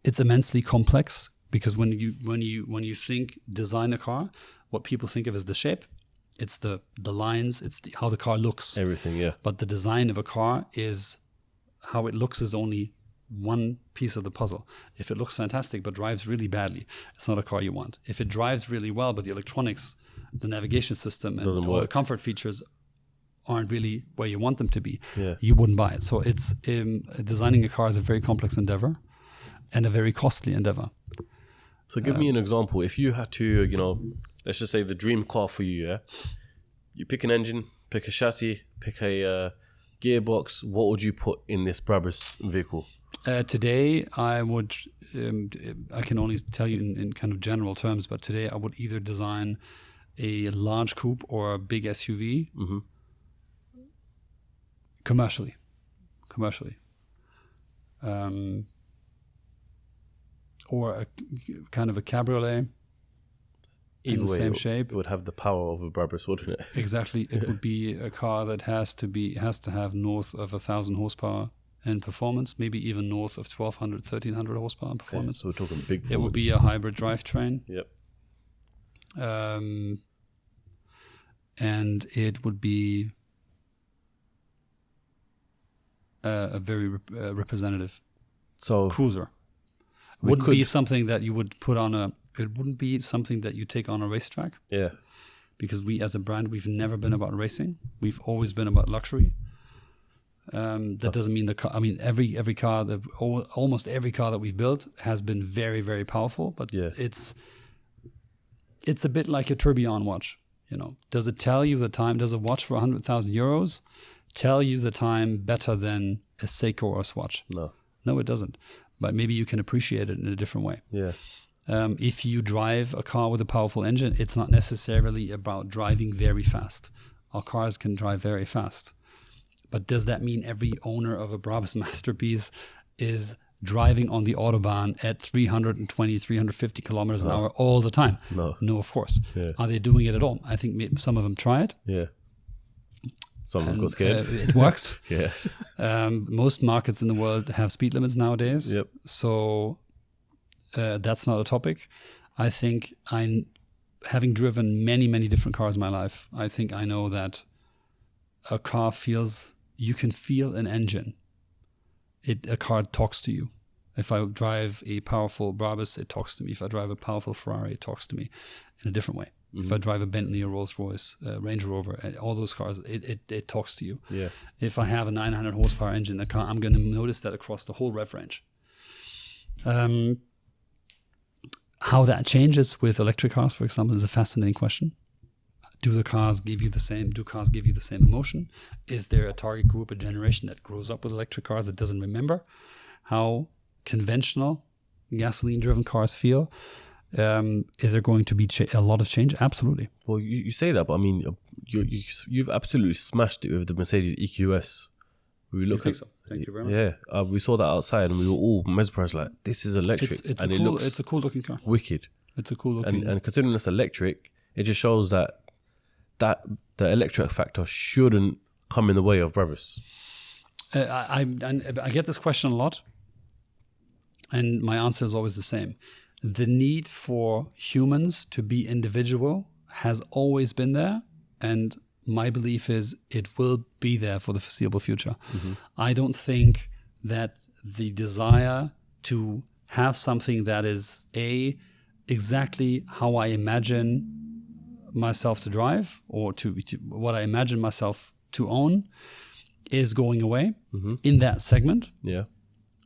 It's immensely complex, because when you think design a car, what people think of is the shape. It's the lines, it's how the car looks. Everything, yeah. But the design of a car is how it looks is only one piece of the puzzle. If it looks fantastic but drives really badly, it's not a car you want. If it drives really well but the electronics, the navigation system and all the comfort features aren't really where you want them to be, you wouldn't buy it. So it's designing a car is a very complex endeavor and a very costly endeavor. So give me an example. If you had to, let's just say the dream car for you, you pick an engine, pick a chassis, pick a gearbox, what would you put in this Brabus vehicle? Today, I would, I can only tell you in kind of general terms, but today I would either design a large coupe or a big SUV, mm-hmm. commercially. Or a kind of a cabriolet in the same shape. It would have the power of a Brabus, wouldn't it? Exactly. It would be a car that has to have north of 1,000 horsepower in performance, maybe even north of 1,200, 1,300 horsepower in performance. Okay, so we're talking big force. It would be a hybrid drivetrain. Yep. and it would be a very representative cruiser. It wouldn't be something that you would put on it wouldn't be something that you take on a racetrack. Yeah. Because we as a brand, we've never been about racing. We've always been about luxury. That doesn't mean the car. I mean, every car almost every car that we've built has been very, very powerful. But it's a bit like a tourbillon watch. You know, does it tell you the time? Does a watch for 100,000 euros tell you the time better than a Seiko or a Swatch? No, it doesn't. But maybe you can appreciate it in a different way. Yeah. If you drive a car with a powerful engine, it's not necessarily about driving very fast. Our cars can drive very fast. But does that mean every owner of a Brabus masterpiece is driving on the Autobahn at 320, 350 kilometers an hour all the time? No, of course. Yeah. Are they doing it at all? I think some of them try it. Yeah. Some of them got scared. It works. Yeah. Most markets in the world have speed limits nowadays. Yep. So that's not a topic. I think having driven many, many different cars in my life, I think I know that a car you can feel an engine. A car talks to you. If I drive a powerful Brabus, it talks to me. If I drive a powerful Ferrari, it talks to me in a different way. Mm-hmm. If I drive a Bentley, a Rolls Royce, a Range Rover, all those cars, it talks to you. Yeah. If I have a 900 horsepower engine in a car, I'm going to notice that across the whole rev range. How that changes with electric cars, for example, is a fascinating question. Do cars give you the same emotion? Is there a target group, a generation that grows up with electric cars that doesn't remember how conventional gasoline-driven cars feel? Is there going to be a lot of change? Absolutely. Well, you say that, but I mean, you've absolutely smashed it with the Mercedes EQS. I think so. Thank you very much. Yeah, we saw that outside and we were all mesmerized like, this is electric. It's a cool looking car. Wicked. It's a cool looking car. And considering it's electric, it just shows that the electric factor shouldn't come in the way of Brabus. I get this question a lot, and my answer is always the same. The need for humans to be individual has always been there, and my belief is it will be there for the foreseeable future. Mm-hmm. I don't think that the desire to have something that is exactly how I imagine myself to drive, or to what I imagine myself to own, is going away in that segment. Yeah.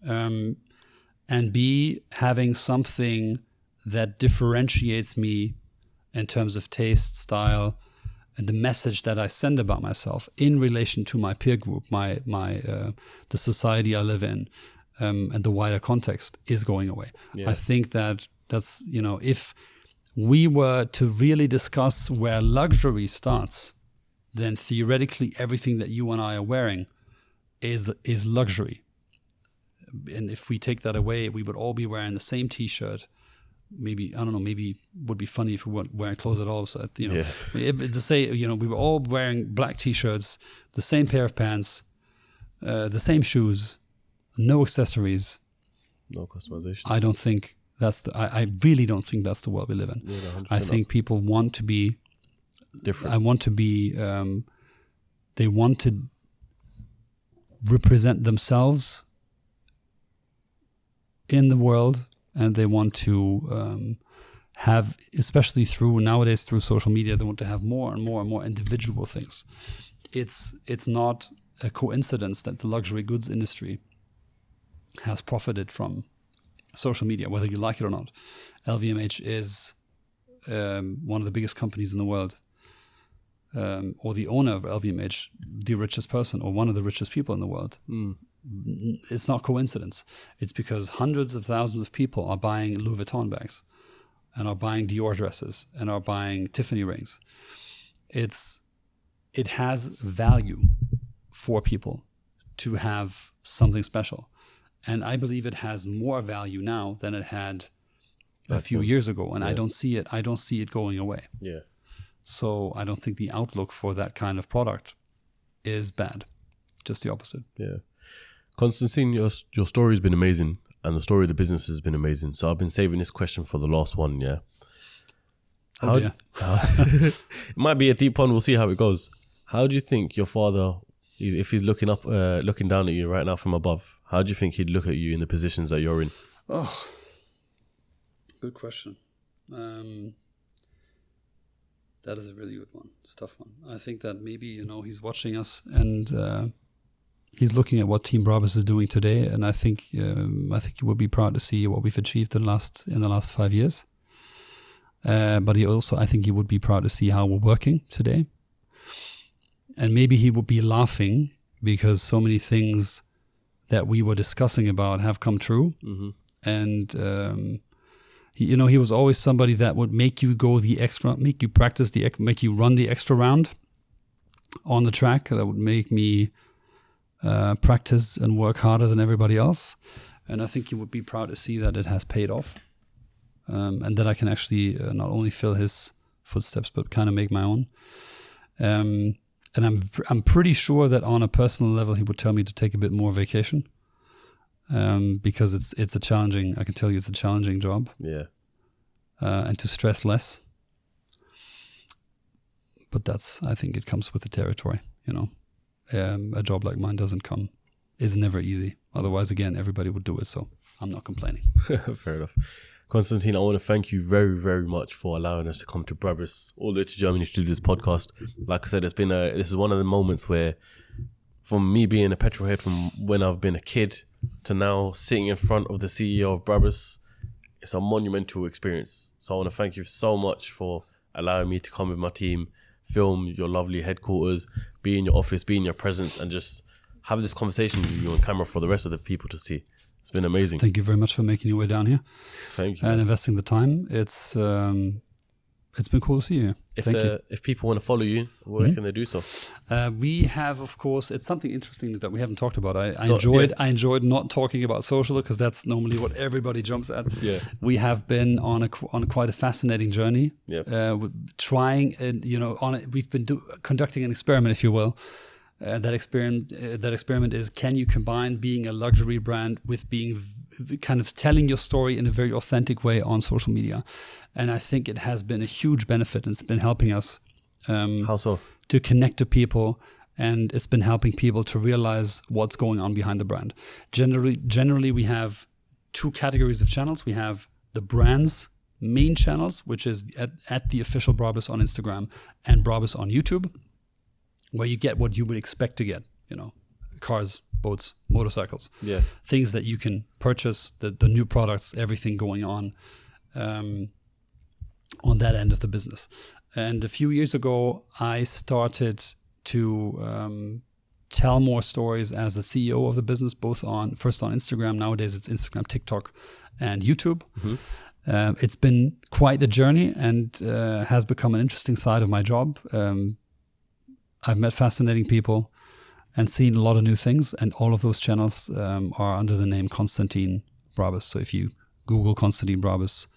And B, having something that differentiates me in terms of taste, style, and the message that I send about myself in relation to my peer group, the society I live in, and the wider context is going away. Yeah. I think that's, if we were to really discuss where luxury starts, then theoretically everything that you and I are wearing is luxury. And if we take that away, we would all be wearing the same T-shirt. Maybe, I don't know, maybe it would be funny if we weren't wearing clothes at all. So, to say, we were all wearing black T-shirts, the same pair of pants, the same shoes, no accessories. No customization. I don't think I really don't think that's the world we live in. Yeah, I think people want to be different. They want to represent themselves in the world, and they want to have, especially nowadays through social media, they want to have more and more and more individual things. It's not a coincidence that the luxury goods industry has profited from social media, whether you like it or not. LVMH is one of the biggest companies in the world, or the owner of LVMH, the richest person or one of the richest people in the world. Mm. It's not coincidence. It's because hundreds of thousands of people are buying Louis Vuitton bags and are buying Dior dresses and are buying Tiffany rings. It has value for people to have something special. And I believe it has more value now than it had a few years ago. And I don't see it going away. Yeah. So I don't think the outlook for that kind of product is bad. Just the opposite. Yeah. Constantin, your story has been amazing, and the story of the business has been amazing. So I've been saving this question for the last one, yeah? Oh dear. It might be a deep one. We'll see how it goes. How do you think your father, if he's looking up, looking down at you right now from above, how do you think he'd look at you in the positions that you're in? Oh, good question. That is a really good one. It's a tough one. I think that maybe, he's watching us and he's looking at what Team Brabus is doing today, and I think he would be proud to see what we've achieved in the last 5 years. But I think he would be proud to see how we're working today. And maybe he would be laughing because so many things that we were discussing about have come true. Mm-hmm. And he was always somebody that would make you go the extra, make you practice make you run the extra round on the track. That would make me practice and work harder than everybody else. And I think he would be proud to see that it has paid off. And that I can actually not only fill his footsteps, but kind of make my own. And I'm pretty sure that on a personal level, he would tell me to take a bit more vacation. Because it's a challenging, I can tell you it's a challenging job. Yeah. And to stress less. But I think it comes with the territory, A job like mine is never easy. Otherwise, again, everybody would do it. So I'm not complaining. Fair enough. Constantin, I want to thank you very, very much for allowing us to come to Brabus, all the way to Germany to do this podcast. Like I said, this is one of the moments where, from me being a petrol head from when I've been a kid to now sitting in front of the CEO of Brabus, it's a monumental experience. So I want to thank you so much for allowing me to come with my team, film your lovely headquarters, be in your office, be in your presence, and just have this conversation with you on camera for the rest of the people to see. It's been amazing. Thank you very much for making your way down here. Thank you. And investing the time. It's been cool to see you. If people want to follow you, where can they do so? We have, of course, it's something interesting that we haven't talked about. I enjoyed not talking about social because that's normally what everybody jumps at. Yeah. We have been on quite a fascinating journey. Yeah. Trying, we've been conducting an experiment, if you will. That experiment is, can you combine being a luxury brand with being kind of telling your story in a very authentic way on social media? And I think it has been a huge benefit, and it's been helping us How so? to connect to people, and it's been helping people to realize what's going on behind the brand. Generally, we have two categories of channels. We have the brand's main channels, which is at the official Brabus on Instagram and Brabus on YouTube, where you get what you would expect to get, cars, boats, motorcycles, things that you can purchase, the new products, everything going on that end of the business. And a few years ago, I started to tell more stories as the CEO of the business, first on Instagram. Nowadays, it's Instagram, TikTok, and YouTube. Mm-hmm. It's been quite the journey and has become an interesting side of my job. I've met fascinating people and seen a lot of new things, and all of those channels are under the name Constantin Brabus. So if you Google Constantin Brabus,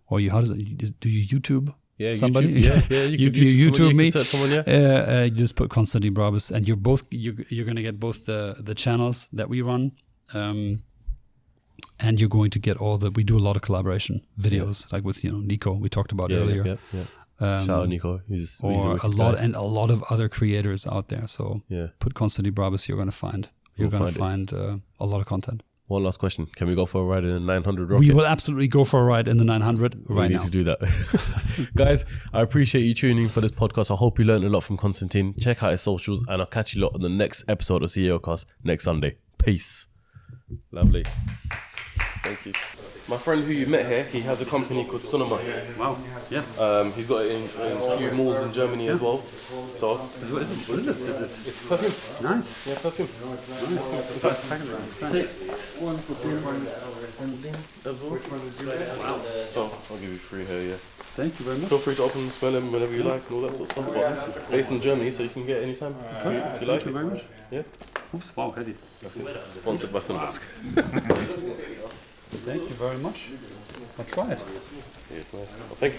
or do you YouTube somebody? YouTube, you YouTube me. You you just put Constantin Brabus, and you're going to get both the channels that we run, and you're going to get we do a lot of collaboration videos, like with Nico we talked about earlier. Shout out Nico. He's a lot of other creators out there. So yeah. Put Constantin Brabus, you're going to find a lot of content. One last question. Can we go for a ride in the 900 rocket? We will absolutely go for a ride in the 900 right now. We need to do that. Guys, I appreciate you tuning in for this podcast. I hope you learned a lot from Constantin. Check out his socials, and I'll catch you lot on the next episode of CEOCAST next Sunday. Peace. Lovely. Thank you. My friend who you met here, he has a company called SUNNAMUSK. Wow, yes. He's got it in a few malls in Germany as well. So, what is it? It's perfume. Nice. Yeah, perfume. Nice. Take one for as well. Wow. So, I'll give you 3 here, yeah. Thank you very much. Feel free to open and smell them whenever you like and all that sort of stuff. But based in Germany, so you can get anytime if you like. Thank you very much. Yeah. Oops, wow, heavy. That's it. Sponsored by SUNNAMUSK. Thank you very much. I tried. It's nice. Well, thank you.